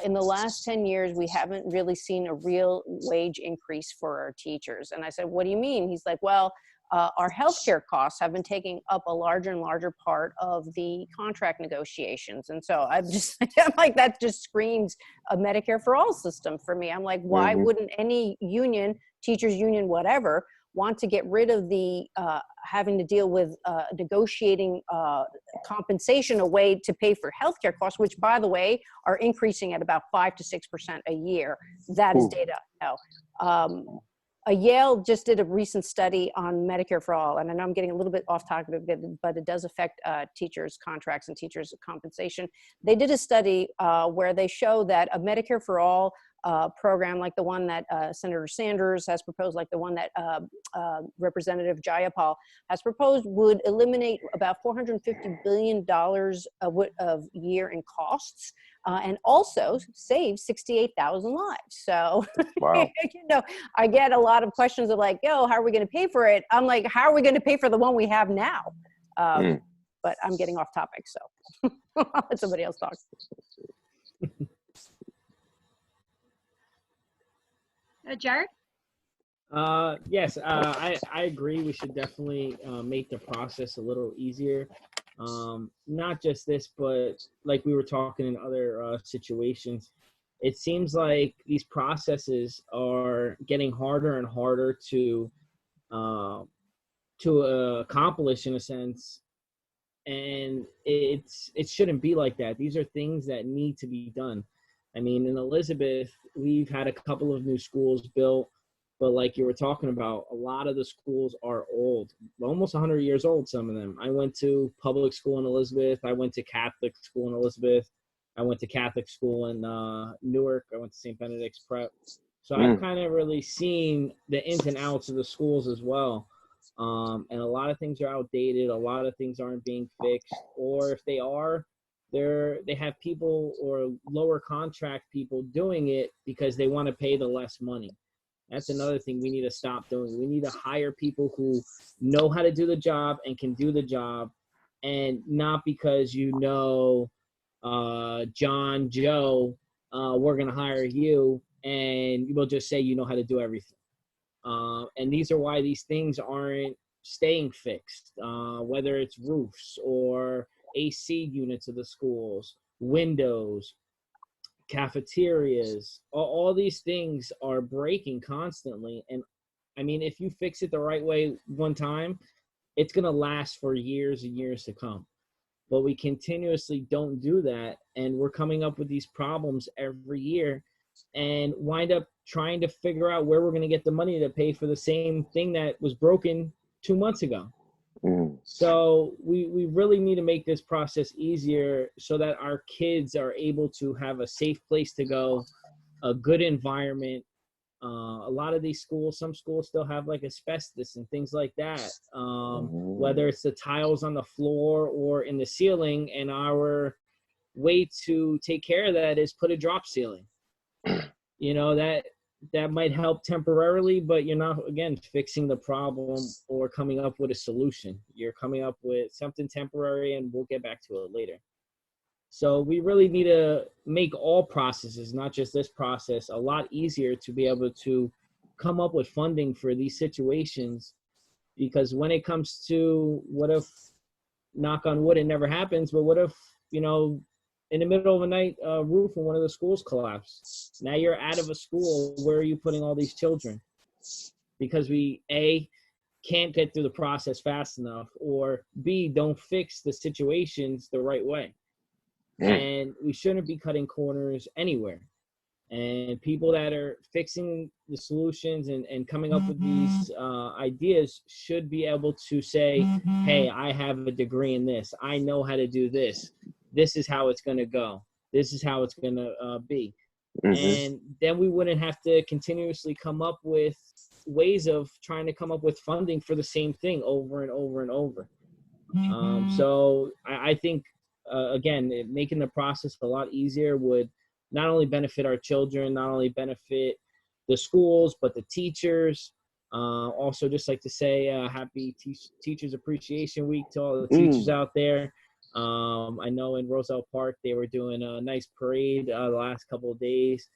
in the last 10 years, we haven't really seen a real wage increase for our teachers. And I said, what do you mean? He's like, well, our healthcare costs have been taking up a larger and larger part of the contract negotiations. And so I'm like, that just screams a Medicare for all system for me. I'm like, why wouldn't any union, teachers union, whatever, want to get rid of the having to deal with negotiating compensation away to pay for healthcare costs, which, by the way, are increasing at about 5 to 6% a year. That is data. Yale just did a recent study on Medicare for all, and I know I'm getting a little bit off topic, but it does affect teachers' contracts and teachers' compensation. They did a study where they show that a Medicare for all program like the one that Senator Sanders has proposed, like the one that Representative Jayapal has proposed, would eliminate about $450 billion of year in costs, and also save 68,000 lives. So,
Wow.
I get a lot of questions of like, yo, how are we going to pay for it? I'm like, how are we going to pay for the one we have now? But I'm getting off topic, so I'll let somebody else talk.
Jared?
Yes, I agree. We should definitely make the process a little easier. Not just this, but like we were talking in other situations, it seems like these processes are getting harder and harder to accomplish in a sense. And it shouldn't be like that. These are things that need to be done. I mean, in Elizabeth, we've had a couple of new schools built, but like you were talking about, a lot of the schools are old, almost 100 years old, some of them. I went to public school in Elizabeth. I went to Catholic school in Elizabeth. I went to Catholic school in Newark. I went to St. Benedict's Prep. So I've kind of really seen the ins and outs of the schools as well. And a lot of things are outdated. A lot of things aren't being fixed, or if they are, they have people or lower contract people doing it because they want to pay the less money. That's another thing we need to stop doing. We need to hire people who know how to do the job and can do the job, and not because John, Joe, we're going to hire you and we'll just say you know how to do everything. And these are why these things aren't staying fixed, whether it's roofs or AC units of the schools, windows, cafeterias, all these things are breaking constantly. And I mean, if you fix it the right way one time, it's going to last for years and years to come. But we continuously don't do that, and we're coming up with these problems every year and wind up trying to figure out where we're going to get the money to pay for the same thing that was broken 2 months ago. So we really need to make this process easier so that our kids are able to have a safe place to go, a good environment. A lot of these schools, some schools still have like asbestos and things like that, whether it's the tiles on the floor or in the ceiling. And our way to take care of that is put a drop ceiling. That might help temporarily, but you're not, again, fixing the problem or coming up with a solution. You're coming up with something temporary, and we'll get back to it later. So we really need to make all processes, not just this process, a lot easier to be able to come up with funding for these situations. Because when it comes to what if, knock on wood, it never happens, but what if, in the middle of the night, a roof in one of the schools collapsed. Now you're out of a school. Where are you putting all these children? Because we, A, can't get through the process fast enough, or B, don't fix the situations the right way. And we shouldn't be cutting corners anywhere. And people that are fixing the solutions and coming up with these ideas should be able to say, hey, I have a degree in this. I know how to do this. This is how it's going to go. This is how it's going to be. And then we wouldn't have to continuously come up with ways of trying to come up with funding for the same thing over and over and over. So I think, again, making the process a lot easier would not only benefit our children, not only benefit the schools, but the teachers. Also, just like to say happy Teachers Appreciation Week to all the teachers out there. I know in Roselle Park, they were doing a nice parade the last couple of days,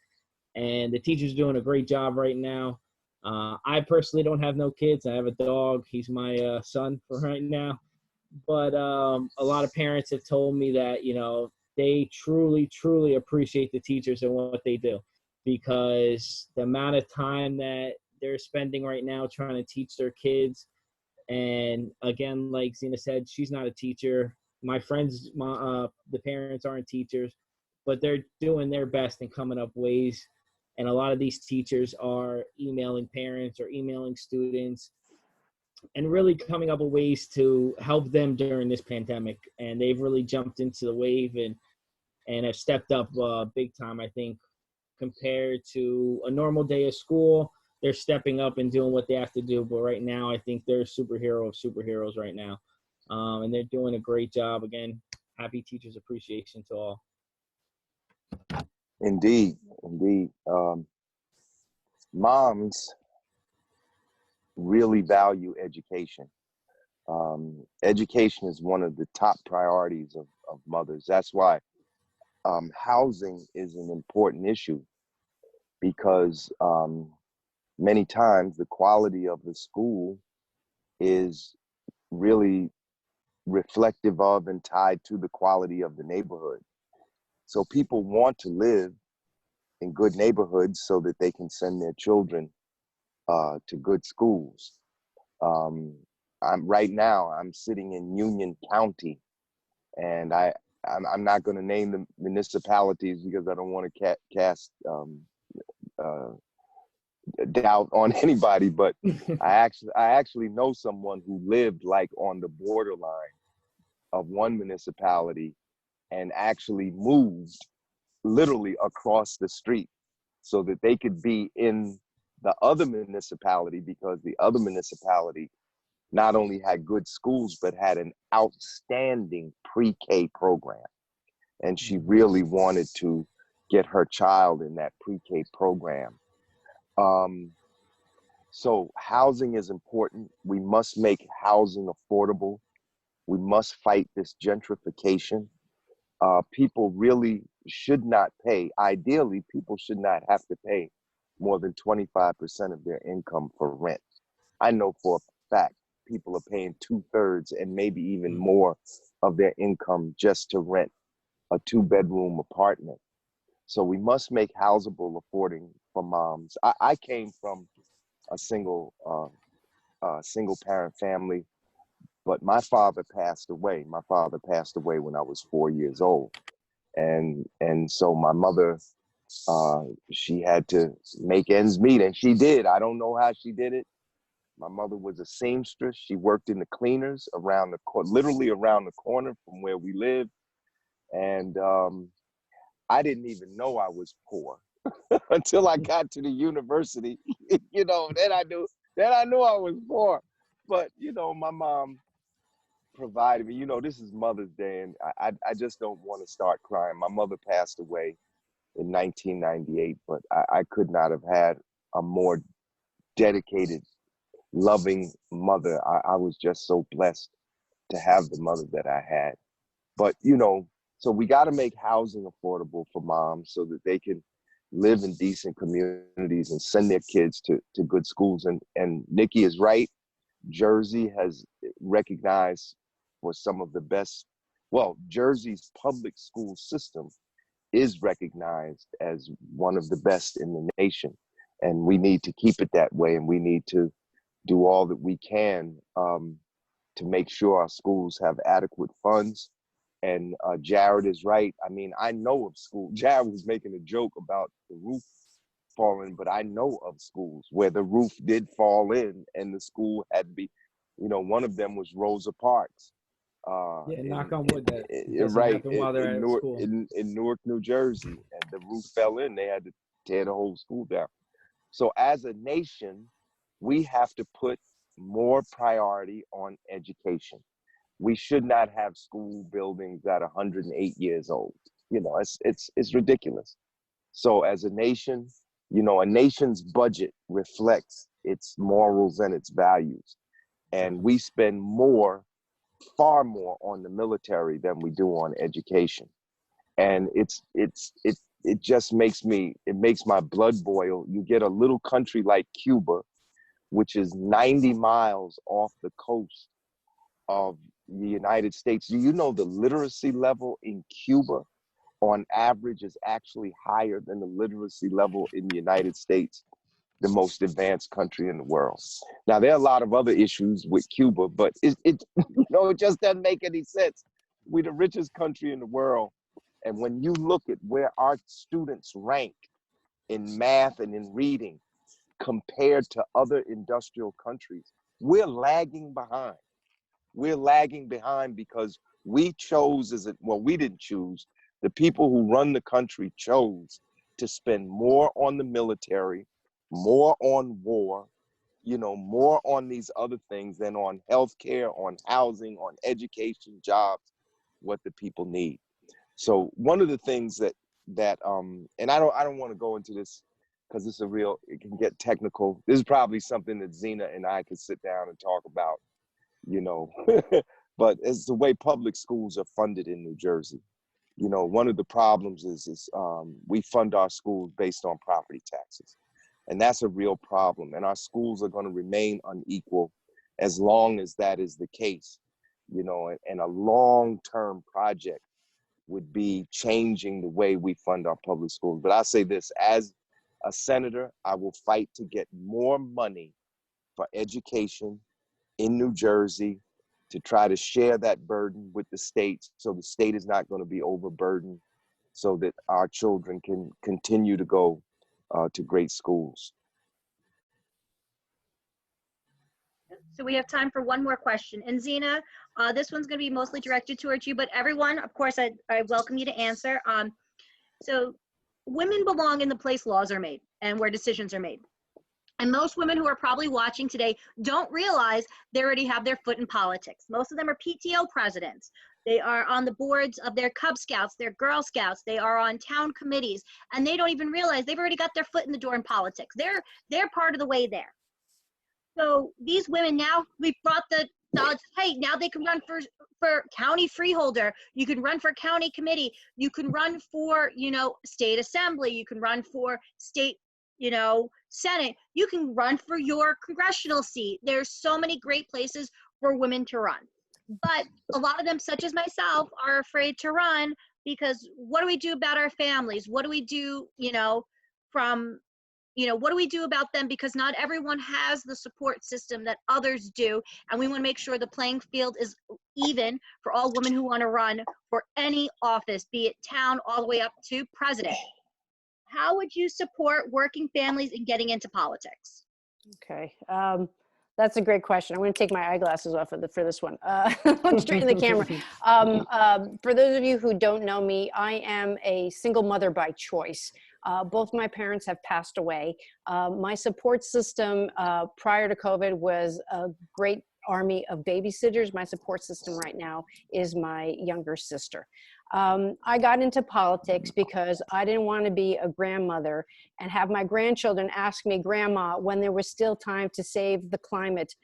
and the teachers are doing a great job right now. I personally don't have no kids. I have a dog. He's my son for right now. But a lot of parents have told me that, you know, they truly, truly appreciate the teachers and what they do, because the amount of time that they're spending right now trying to teach their kids. And again, like Zina said, she's not a teacher. My friends, the parents aren't teachers, but they're doing their best and coming up ways. And a lot of these teachers are emailing parents or emailing students and really coming up with ways to help them during this pandemic. And they've really jumped into the wave and have stepped up big time, I think, compared to a normal day of school. They're stepping up and doing what they have to do. But right now, I think they're a superhero of superheroes right now. And they're doing a great job. Again, happy Teachers Appreciation to all.
Indeed, indeed. Moms really value education. Education is one of the top priorities of mothers. That's why housing is an important issue, because many times the quality of the school is really reflective of and tied to the quality of the neighborhood. So people want to live in good neighborhoods so that they can send their children to good schools. I'm sitting in Union County, and I'm not going to name the municipalities because I don't want to cast doubt on anybody, but I actually know someone who lived like on the borderline of one municipality and actually moved literally across the street so that they could be in the other municipality, because the other municipality not only had good schools but had an outstanding pre-K program, and she really wanted to get her child in that pre-K program. So housing is important. We must make housing affordable. We must fight this gentrification. People really should not pay. Ideally, people should not have to pay more than 25% of their income for rent. I know for a fact people are paying 2/3 and maybe even more of their income just to rent a 2-bedroom apartment. So we must make housable affording for moms. I came from a single parent family, but my father passed away. My father passed away when I was 4 years old. And so my mother, she had to make ends meet, and she did. I don't know how she did it. My mother was a seamstress. She worked in the cleaners literally around the corner from where we lived. And I didn't even know I was poor until I got to the university. You know, then I knew I was poor. But, you know, my mom provided me. You know, this is Mother's Day, and I just don't want to start crying. My mother passed away in 1998, but I could not have had a more dedicated, loving mother. I was just so blessed to have the mother that I had. But, you know, so we got to make housing affordable for moms so that they can live in decent communities and send their kids to good schools. And Nikki is right. Jersey has recognized for some of the best, well, Jersey's public school system is recognized as one of the best in the nation. And we need to keep it that way. And we need to do all that we can to make sure our schools have adequate funds. And Jared is right. I mean, I know of school. Jared was making a joke about the roof falling, but I know of schools where the roof did fall in and the school had to be, you know, one of them was Rosa Parks.
Knock on wood that doesn't
right,
happen while they're at school.
in Newark, New Jersey, and the roof fell in. They had to tear the whole school down. So as a nation, we have to put more priority on education. We should not have school buildings that are 108 years old. You know, it's ridiculous. So as a nation, you know, a nation's budget reflects its morals and its values. And we spend far more on the military than we do on education. And it just makes my blood boil. You get a little country like Cuba which is 90 miles off the coast of the United States. Do you know the literacy level in Cuba on average is actually higher than the literacy level in the United States, the most advanced country in the world? Now, there are a lot of other issues with Cuba, but it it just doesn't make any sense. We're the richest country in the world. And when you look at where our students rank in math and in reading compared to other industrial countries, we're lagging behind. We're lagging behind because we chose we didn't choose. The people who run the country chose to spend more on the military, more on war, more on these other things than on healthcare, on housing, on education, jobs, what the people need. So one of the things and I don't want to go into this because it can get technical. This is probably something that Zina and I could sit down and talk about, but it's the way public schools are funded in New Jersey. One of the problems is we fund our schools based on property taxes, and that's a real problem. And our schools are going to remain unequal as long as that is the case, and a long-term project would be changing the way we fund our public schools. But I say this, as a senator, I will fight to get more money for education in New Jersey, to try to share that burden with the state so the state is not going to be overburdened, so that our children can continue to go to great schools.
So we have time for one more question. And Zina, this one's going to be mostly directed towards you, but everyone, of course, I welcome you to answer. So women belong in the place laws are made and where decisions are made. And most women who are probably watching today don't realize they already have their foot in politics. Most of them are PTO presidents. They are on the boards of their Cub Scouts, their Girl Scouts. They are on town committees, and they don't even realize they've already got their foot in the door in politics. They're part of the way there. So these women now, we've brought the knowledge, hey, now they can run for county freeholder. You can run for county committee. You can run for, state assembly. You can run for state, Senate. You can run for your congressional seat. There's so many great places for women to run. But a lot of them, such as myself, are afraid to run because what do we do about our families? What do we do, what do we do about them? Because not everyone has the support system that others do. And we want to make sure the playing field is even for all women who want to run for any office, be it town all the way up to president. How would you support working families in getting into politics?
Okay, that's a great question. I'm going to take my eyeglasses off for this one. Straight in the camera. For those of you who don't know me, I am a single mother by choice. Both my parents have passed away. My support system prior to COVID was a great army of babysitters. My support system right now is my younger sister. I got into politics because I didn't want to be a grandmother and have my grandchildren ask me, Grandma, when there was still time to save the climate,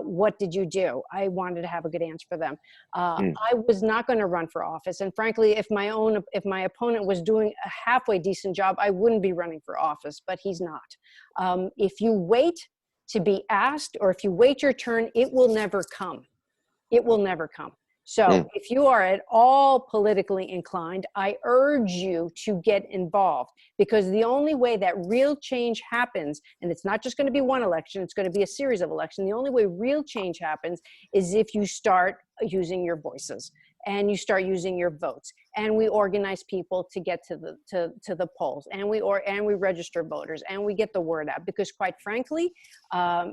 what did you do? I wanted to have a good answer for them. I was not going to run for office. And frankly, if my opponent was doing a halfway decent job, I wouldn't be running for office, but he's not. If you wait to be asked, or if you wait your turn, it will never come. It will never come. So if you are at all politically inclined, I urge you to get involved, because the only way that real change happens, and it's not just going to be one election, it's going to be a series of elections. The only way real change happens is if you start using your voices and you start using your votes, and we organize people to get to the polls, and we register voters, and we get the word out. Because quite frankly,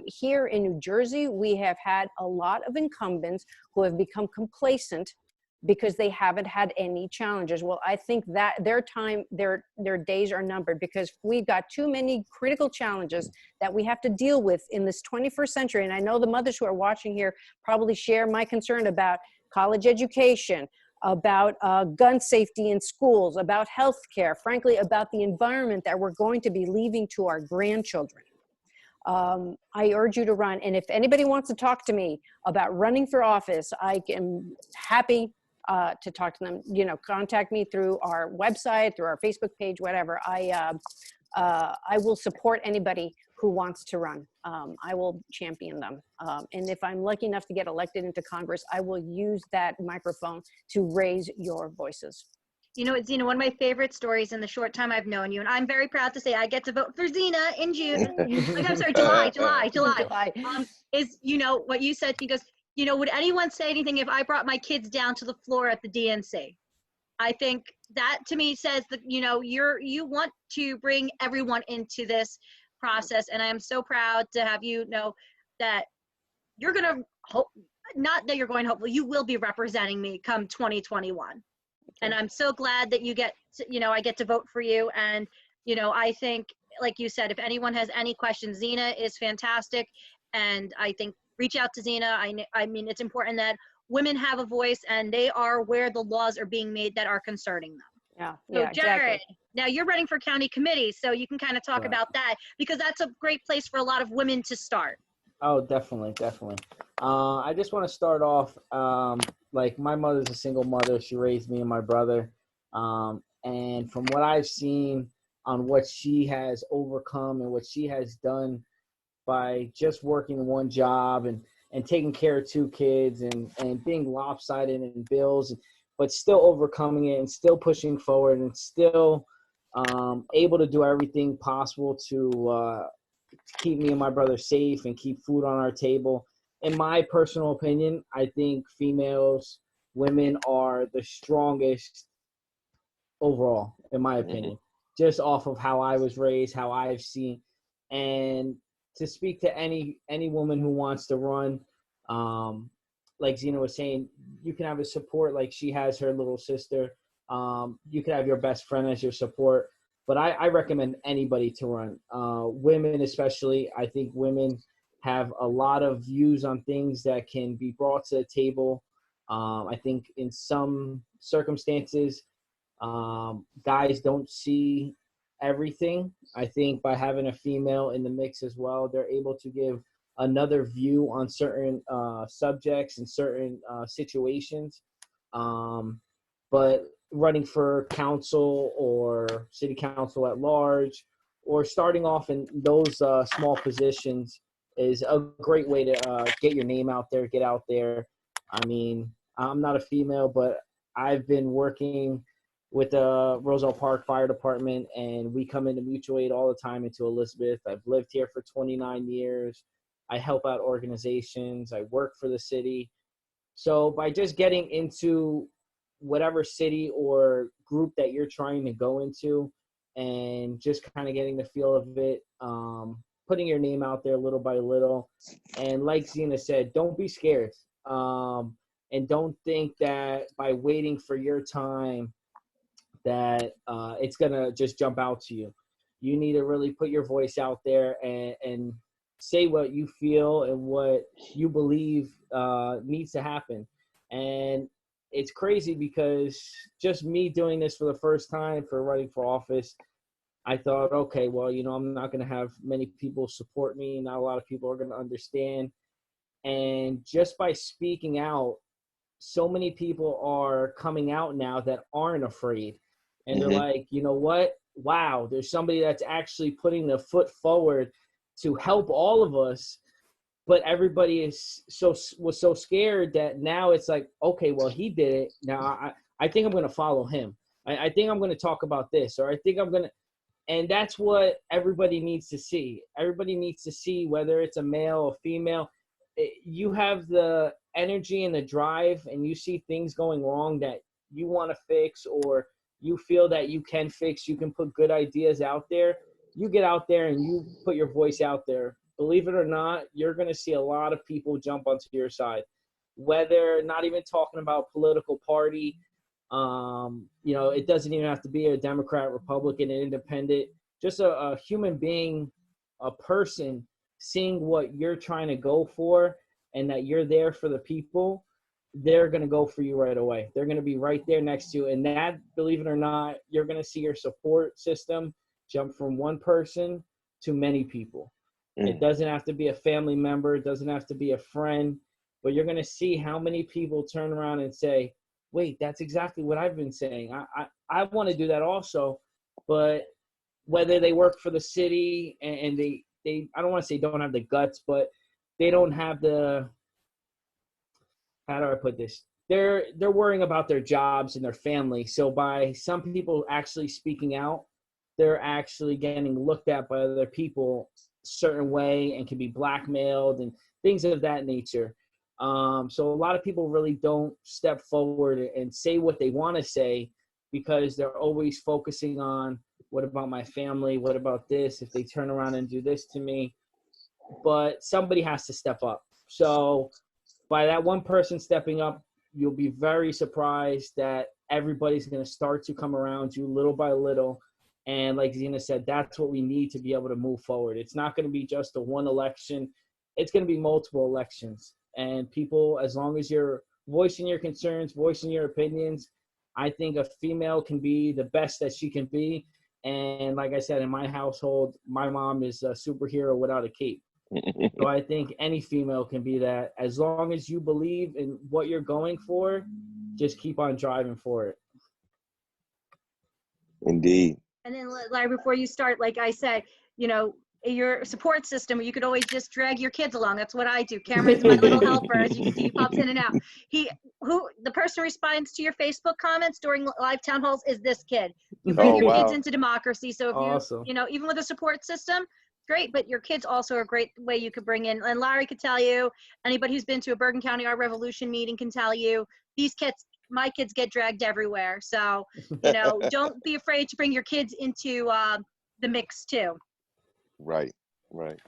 here in New Jersey, we have had a lot of incumbents who have become complacent because they haven't had any challenges. Well, I think that their days are numbered, because we've got too many critical challenges that we have to deal with in this 21st century. And I know the mothers who are watching here probably share my concern about college education, about gun safety in schools, about healthcare, frankly, about the environment that we're going to be leaving to our grandchildren. I urge you to run. And if anybody wants to talk to me about running for office, I am happy to talk to them. Contact me through our website, through our Facebook page, whatever. I will support anybody who wants to run. I will champion them. And if I'm lucky enough to get elected into Congress, I will use that microphone to raise your voices.
You know what, Zina, one of my favorite stories in the short time I've known you, and I'm very proud to say I get to vote for Zina in June. Like, I'm sorry, July. Is, you know, what you said, he goes, you know, would anyone say anything if I brought my kids down to the floor at the DNC? I think that to me says that, you know, you want to bring everyone into this process. And I am so proud to have you know that you're going to hope, not that you're going to, hopefully you will be representing me come 2021. And I'm so glad that you get, you know, I get to vote for you. And, you know, I think, like you said, if anyone has any questions, Zina is fantastic. And I think reach out to Zina. I mean, it's important that women have a voice and they are where the laws are being made that are concerning them.
Yeah,
So
yeah,
Jared,
exactly.
now you're running for county committee, so you can kind of talk
Right.
about that, because that's a great place for a lot of women to start.
Oh, definitely. I just want to start off, like my mother's a single mother. She raised me and my brother. And from what I've seen on what she has overcome and what she has done by just working one job and taking care of two kids and being lopsided in bills, but still overcoming it and still pushing forward and still able to do everything possible to keep me and my brother safe and keep food on our table. In my personal opinion, I think women are the strongest overall, in my opinion, just off of how I was raised, how I've seen. And to speak to any woman who wants to run, like Zina was saying, you can have a support like she has her little sister. You can have your best friend as your support. But I recommend anybody to run. Women especially, I think women have a lot of views on things that can be brought to the table. I think in some circumstances, guys don't see everything. I think by having a female in the mix as well, they're able to give another view on certain subjects and certain situations. But running for council or city council at large, or starting off in those small positions is a great way to get your name out there, get out there. I mean, I'm not a female, but I've been working with the Roselle Park Fire Department, and we come into mutual aid all the time into Elizabeth. I've lived here for 29 years. I help out organizations. I work for the city. So by just getting into whatever city or group that you're trying to go into and just kind of getting the feel of it, putting your name out there little by little. And like Zina said, don't be scared. And don't think that by waiting for your time that it's going to just jump out to you. You need to really put your voice out there and say what you feel and what you believe needs to happen. And it's crazy because just me doing this for the first time for running for office, I thought, okay, well, you know, I'm not going to have many people support me. Not a lot of people are going to understand. And just by speaking out, so many people are coming out now that aren't afraid. And they're like, you know what? Wow, there's somebody that's actually putting the foot forward to help all of us. But everybody was so scared that now it's like, okay, well, he did it. Now I think I'm going to follow him. I think I'm going to talk about this, or I think I'm going to. And that's what everybody needs to see. Everybody needs to see, whether it's a male or female, you have the energy and the drive, and you see things going wrong that you want to fix, or you feel that you can fix, you can put good ideas out there. You get out there and you put your voice out there. Believe it or not, you're going to see a lot of people jump onto your side, whether not even talking about political party. You know, it doesn't even have to be a Democrat, Republican, an independent, just a human being, a person seeing what you're trying to go for and that you're there for the people. They're going to go for you right away. They're going to be right there next to you. And that, believe it or not, you're going to see your support system jump from one person to many people. It doesn't have to be a family member. It doesn't have to be a friend. But you're going to see how many people turn around and say, wait, that's exactly what I've been saying. I want to do that also. But whether they work for the city and they I don't want to say don't have the guts, but they don't have the, how do I put this? They're worrying about their jobs and their family. So by some people actually speaking out, they're actually getting looked at by other people a certain way and can be blackmailed and things of that nature. So a lot of people really don't step forward and say what they want to say because they're always focusing on, what about my family? What about this? If they turn around and do this to me? But somebody has to step up. So by that one person stepping up, you'll be very surprised that everybody's going to start to come around you little by little. And like Zina said, that's what we need to be able to move forward. It's not going to be just a one election. It's going to be multiple elections. And people, as long as you're voicing your concerns, voicing your opinions, I think a female can be the best that she can be. And like I said, in my household, my mom is a superhero without a cape. So I think any female can be that. As long as you believe in what you're going for, just keep on driving for it.
Indeed.
And then, Larry, before you start, like I said, you know, your support system, you could always just drag your kids along. That's what I do. Cameron's my little helper. As you can see, he pops in and out. The person who responds to your Facebook comments during live town halls is this kid. You bring your kids into democracy. So if
Awesome.
you know, even with a support system, great, but your kids also are a great way you could bring in. And Larry could tell you, anybody who's been to a Bergen County Art Revolution meeting can tell you, these kids, my kids get dragged everywhere. So, you know, don't be afraid to bring your kids into the mix too.
Right, right.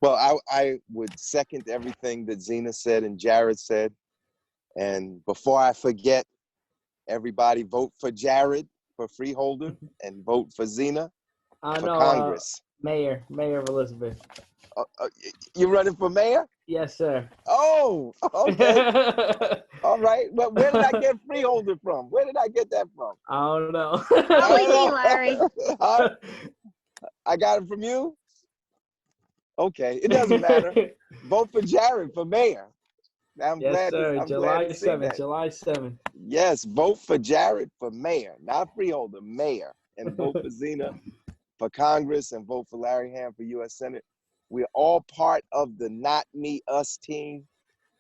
Well, I would second everything that Zina said and Jared said. And before I forget, everybody vote for Jared for freeholder and vote for Zina for Congress.
Mayor of Elizabeth.
You running for mayor?
Yes, sir.
Oh, okay. All right. Well, where did I get freeholder from? Where did I get that from?
I don't know.
Probably me, Larry.
I got it from you? Okay, it doesn't matter. Vote for Jared for mayor. I'm
yes,
glad.
sir.
I'm
July
glad to see
7th.
that.
July 7th.
Yes, vote for Jared for mayor, not freeholder, mayor. And vote for Zina for Congress and vote for Larry Hamm for U.S. Senate. We're all part of the Not Me, Us team.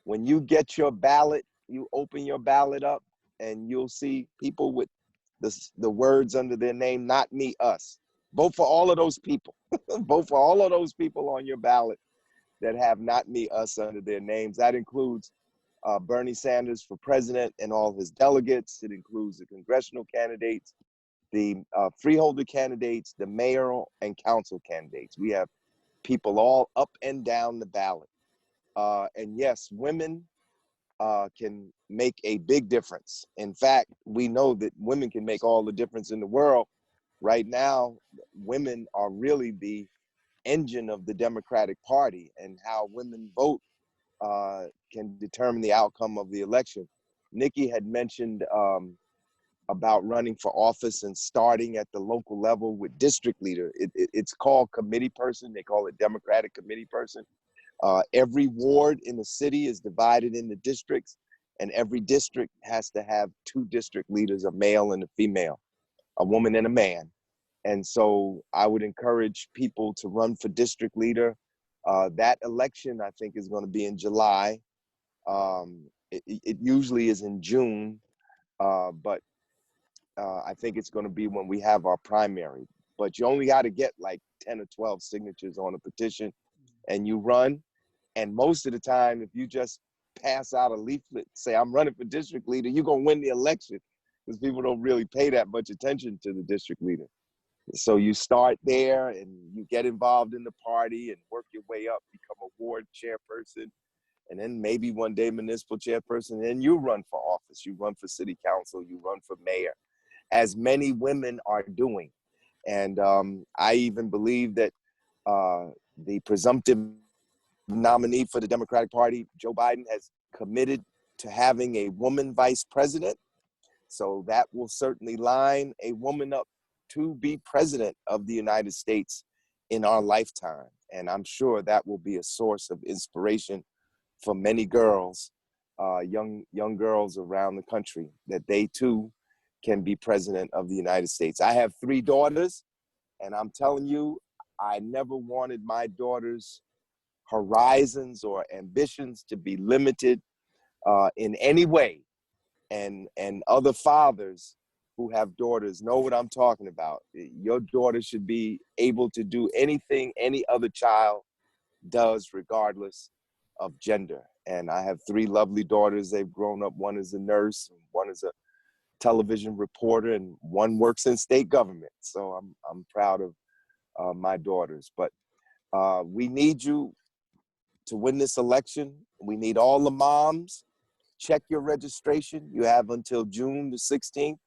When you get your ballot, you open your ballot up and you'll see people with the words under their name, Not Me, Us. Vote for all of those people. Vote for all of those people on your ballot that have Not Me, Us under their names. That includes Bernie Sanders for president and all his delegates. It includes the congressional candidates, the freeholder candidates, the mayoral and council candidates. We have people all up and down the ballot. And yes, women can make a big difference. In fact, we know that women can make all the difference in the world. Right now, women are really the engine of the Democratic Party, and how women vote can determine the outcome of the election. Nikki had mentioned about running for office and starting at the local level with district leader. It's called committee person. They call it Democratic committee person. Every ward in the city is divided into districts, and every district has to have 2 district leaders, a male and a female, a woman and a man. And so I would encourage people to run for district leader. That election, I think, is going to be in July. It usually is in June, but I think it's going to be when we have our primary. But you only got to get like 10 or 12 signatures on a petition and you run. And most of the time, if you just pass out a leaflet, say, I'm running for district leader, you're going to win the election, because people don't really pay that much attention to the district leader. So you start there and you get involved in the party and work your way up, become a ward chairperson, and then maybe one day municipal chairperson, and then you run for office, you run for city council, you run for mayor, as many women are doing. And I even believe that the presumptive nominee for the Democratic Party, Joe Biden, has committed to having a woman vice president. So that will certainly line a woman up to be president of the United States in our lifetime. And I'm sure that will be a source of inspiration for many girls, young girls around the country, that they too can be president of the United States. I have 3 daughters, and I'm telling you, I never wanted my daughter's horizons or ambitions to be limited in any way. And other fathers who have daughters know what I'm talking about. Your daughter should be able to do anything any other child does, regardless of gender. And I have 3 lovely daughters. They've grown up. One is a nurse, one is a television reporter, and one works in state government. So I'm proud of my daughters. But we need you to win this election. We need all the moms. Check your registration. You have until June the 16th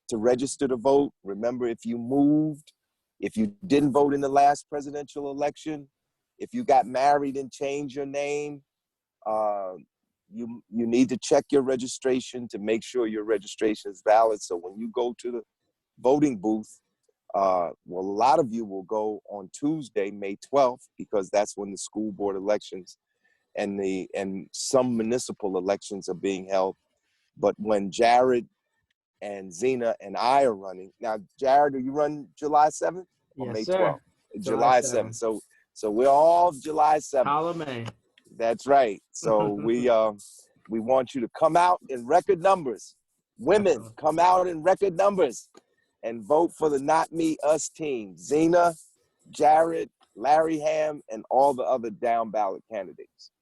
to register to vote. Remember, if you moved, if you didn't vote in the last presidential election, if you got married and changed your name, you need to check your registration to make sure your registration is valid. So when you go to the voting booth, well, a lot of you will go on Tuesday, May 12th, because that's when the school board elections and some municipal elections are being held. But when Jared and Zina and I are running, now, Jared, do you run July 7th or
Yes,
May
sir.
12th? July 7th. So we're all July 7th.
Column A.
That's right. So we want you to come out in record numbers. Women, come out in record numbers and vote for the Not Me, Us team. Zina, Jared, Larry Hamm, and all the other down ballot candidates.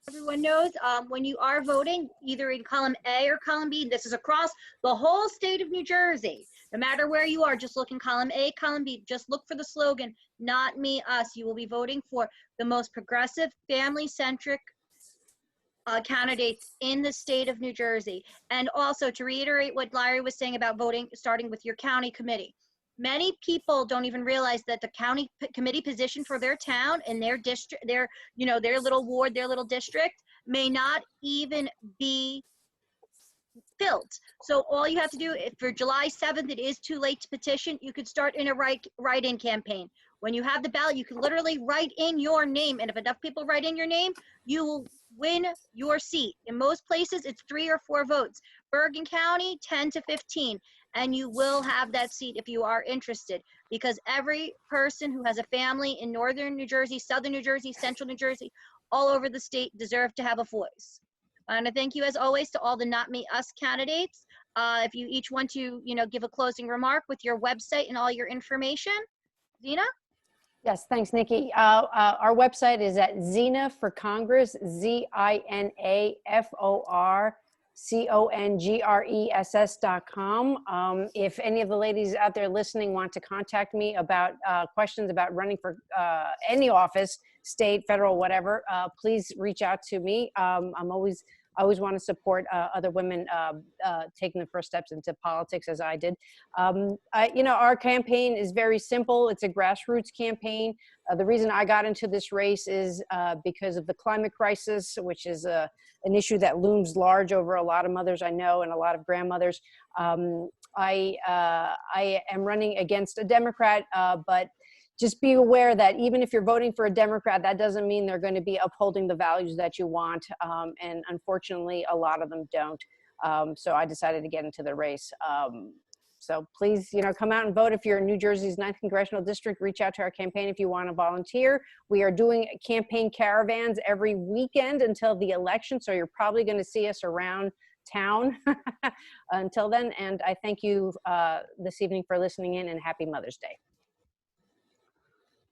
Everyone knows when you are voting, either in column A or column B, this is across the whole state of New Jersey. No matter where you are, just look in column A, column B, just look for the slogan, Not Me, Us. You will be voting for the most progressive, family-centric candidates in the state of New Jersey. And also to reiterate what Larry was saying about voting, starting with your county committee. Many people don't even realize that the county committee position for their town and their district, their little ward, their little district may not even be filled. So all you have to do, if for July 7th, it is too late to petition, you could start in a write-in campaign. When you have the ballot, you can literally write in your name. And if enough people write in your name, you will win your seat. In most places, it's 3 or 4 votes. Bergen County, 10 to 15. And you will have that seat if you are interested, because every person who has a family in northern New Jersey, southern New Jersey, central New Jersey, all over the state deserve to have a voice. And I thank you as always to all the Not Me, Us candidates. If you each want to, give a closing remark with your website and all your information. Zina?
Yes, thanks, Nikki. Our website is at Zina for Congress, ZinaForCongress.com. If any of the ladies out there listening want to contact me about questions about running for any office, state, federal, whatever, please reach out to me. I always want to support other women taking the first steps into politics, as I did. Our campaign is very simple. It's a grassroots campaign. The reason I got into this race is because of the climate crisis, which is an issue that looms large over a lot of mothers I know and a lot of grandmothers. I am running against a Democrat, but just be aware that even if you're voting for a Democrat, that doesn't mean they're going to be upholding the values that you want. And unfortunately, a lot of them don't. So I decided to get into the race. So please, come out and vote. If you're in New Jersey's 9th Congressional District, reach out to our campaign if you want to volunteer. We are doing campaign caravans every weekend until the election. So you're probably going to see us around town until then. And I thank you this evening for listening in, and happy Mother's Day.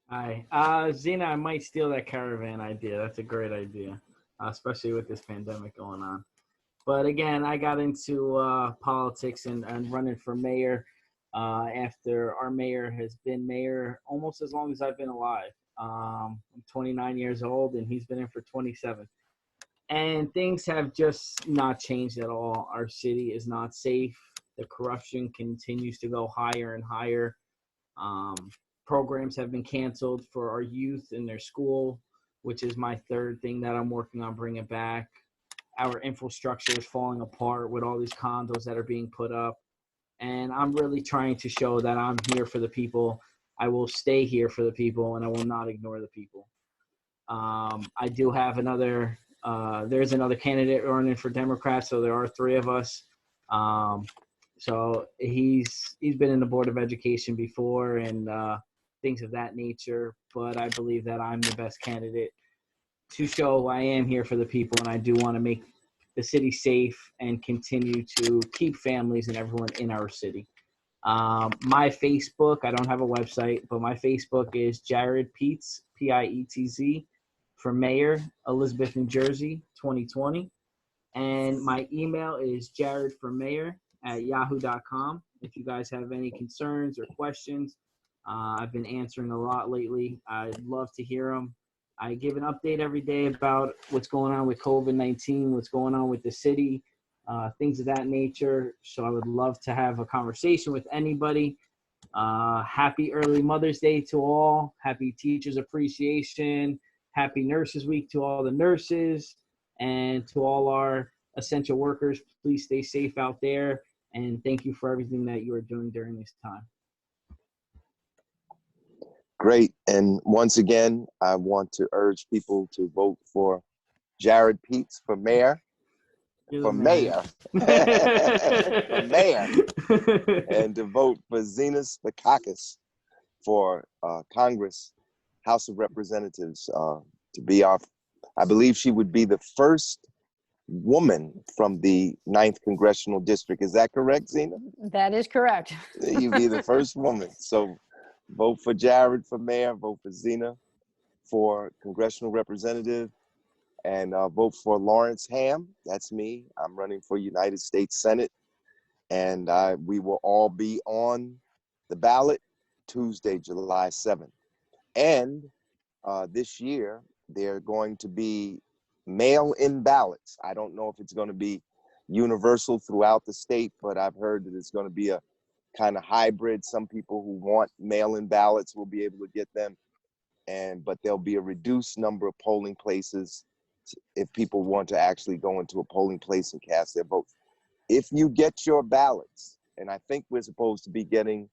Hi. Zina, I might steal that caravan idea. That's a great idea, especially with this pandemic going on. But again, I got into politics and running for mayor after our mayor has been mayor almost as long as I've been alive. I'm 29 years old, and he's been in for 27. And things have just not changed at all. Our city is not safe. The corruption continues to go higher and higher. Programs have been canceled for our youth in their school, which is my third thing that I'm working on bringing back. Our infrastructure is falling apart with all these condos that are being put up. And I'm really trying to show that I'm here for the people. I will stay here for the people, and I will not ignore the people. I do have there's another candidate running for Democrat, so there are 3 of us. So he's been in the Board of Education before and things of that nature. But I believe that I'm the best candidate to show I am here for the people, and I do want to make the city safe and continue to keep families and everyone in our city. My Facebook, I don't have a website, but my Facebook is Jared Pietz, Pietz, for Mayor, Elizabeth, New Jersey, 2020. And my email is jaredformayor@yahoo.com. If you guys have any concerns or questions, I've been answering a lot lately. I'd love to hear them. I give an update every day about what's going on with COVID-19, what's going on with the city, things of that nature. So I would love to have a conversation with anybody. Happy early Mother's Day to all. Happy Teachers Appreciation. Happy Nurses Week to all the nurses. And to all our essential workers, please stay safe out there. And thank you for everything that you are doing during this time.
Great. And once again, I want to urge people to vote for Jared Pietz for mayor. For mayor. For mayor. And to vote for Zina Spezakis for Congress, House of Representatives, to be our, I believe she would be the first woman from the 9th Congressional District. Is that correct, Zina?
That is correct.
You'd be the first woman. So vote for Jared for mayor, vote for Zina for congressional representative, and vote for Lawrence Hamm. That's me. I'm running for United States Senate, and we will all be on the ballot Tuesday, July 7th. And this year, they're going to be mail-in ballots. I don't know if it's going to be universal throughout the state, but I've heard that it's going to be a kind of hybrid. Some people who want mail-in ballots will be able to get them, but there'll be a reduced number of polling places if people want to actually go into a polling place and cast their vote. If you get your ballots, and I think we're supposed to be getting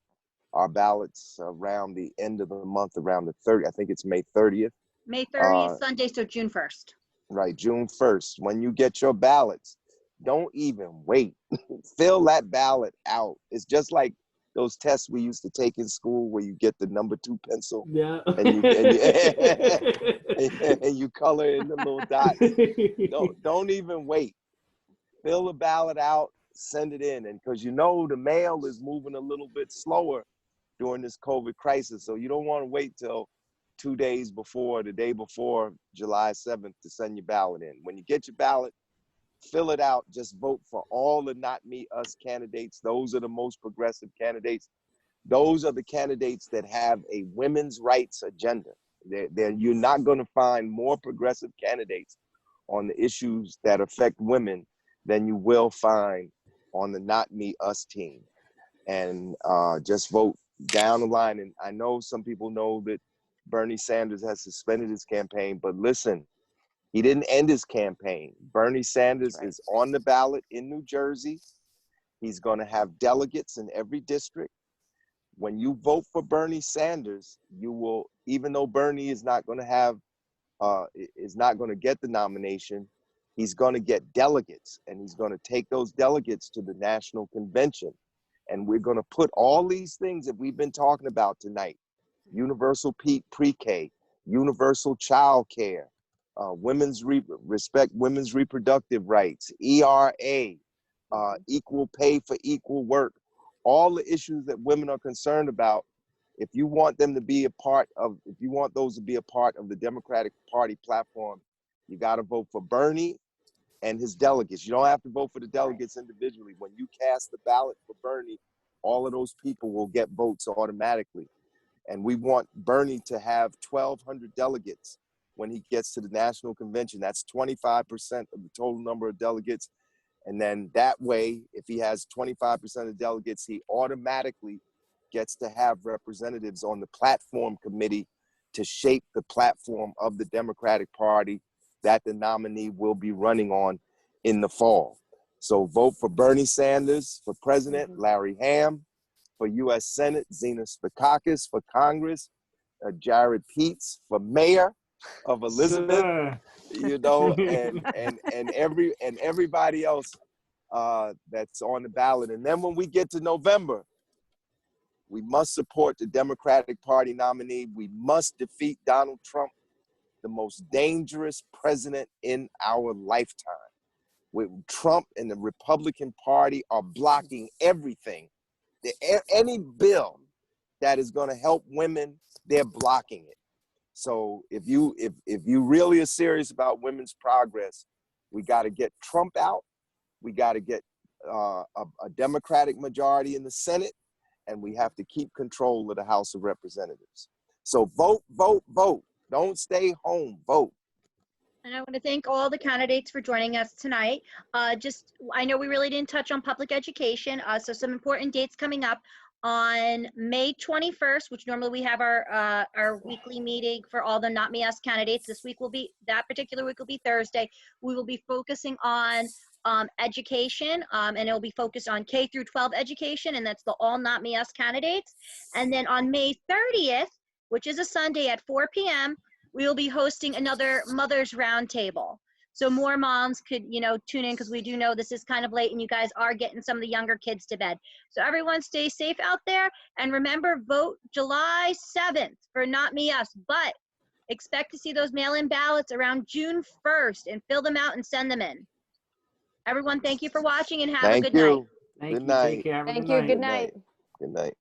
our ballots around the end of the month, around the 30th. I think it's May 30th.
May 30th, Sunday, so June 1st.
Right, June 1st. When you get your ballots, don't even wait. Fill that ballot out. It's just like those tests we used to take in school where you get the number 2 pencil.
Yeah.
And you color in the little dots. Don't even wait. Fill the ballot out, send it in. And because you know the mail is moving a little bit slower during this COVID crisis. So you don't want to wait till 2 days before, the day before July 7th to send your ballot in. When you get your ballot, fill it out. Just vote for all the not me, us candidates. Those are the most progressive candidates. Those are the candidates that have a women's rights agenda. You're not going to find more progressive candidates on the issues that affect women than you will find on the not me, us team. And just vote down the line. And I know some people know that Bernie Sanders has suspended his campaign, but listen, he didn't end his campaign. Bernie Sanders is on the ballot in New Jersey. He's going to have delegates in every district. When you vote for Bernie Sanders, you will, even though Bernie is not going to have, is not going to get the nomination, he's going to get delegates, and he's going to take those delegates to the national convention. And we're going to put all these things that we've been talking about tonight: universal pre-K, universal child care, respect women's reproductive rights, ERA, equal pay for equal work, all the issues that women are concerned about. If you want them to be a part of, if you want those to be a part of the Democratic Party platform, you got to vote for Bernie and his delegates. You don't have to vote for the delegates individually. When you cast the ballot for Bernie, all of those people will get votes automatically. And we want Bernie to have 1,200 delegates when he gets to the national convention. That's 25% of the total number of delegates. And then that way, if he has 25% of delegates, he automatically gets to have representatives on the platform committee to shape the platform of the Democratic Party that the nominee will be running on in the fall. So vote for Bernie Sanders for president, Larry Hamm; for U.S. Senate, Zina Spezakis; for Congress, Jared Pietz; for mayor of Elizabeth, you know, and everybody else. that's on the ballot. And then when we get to November, we must support the Democratic Party nominee. We must defeat Donald Trump, the most dangerous president in our lifetime. With Trump and the Republican Party are blocking everything. Any bill that is going to help women, they're blocking it. So if you really are serious about women's progress, we got to get Trump out. We got to get a Democratic majority in the Senate, and we have to keep control of the House of Representatives. So vote, vote, vote. Don't stay home. Vote.
And I want to thank all the candidates for joining us tonight. I know we really didn't touch on public education, so some important dates coming up. On May 21st, which normally we have our weekly meeting for all the Not Me Us candidates. That particular week will be Thursday. We will be focusing on education, and it will be focused on K through 12 education, and that's the all Not Me Us candidates. And then on May 30th, which is a Sunday at 4 p.m., we will be hosting another Mother's Roundtable. So more moms could, tune in, because we do know this is kind of late and you guys are getting some of the younger kids to bed. So everyone stay safe out there. And remember, vote July 7th for Not Me Us. But expect to see those mail-in ballots around June 1st and fill them out and send them in. Everyone, thank you for watching and have a good night.
Thank you. Good night.
Take care. Have a
Thank
good
you.
night.
Good night.
Good night.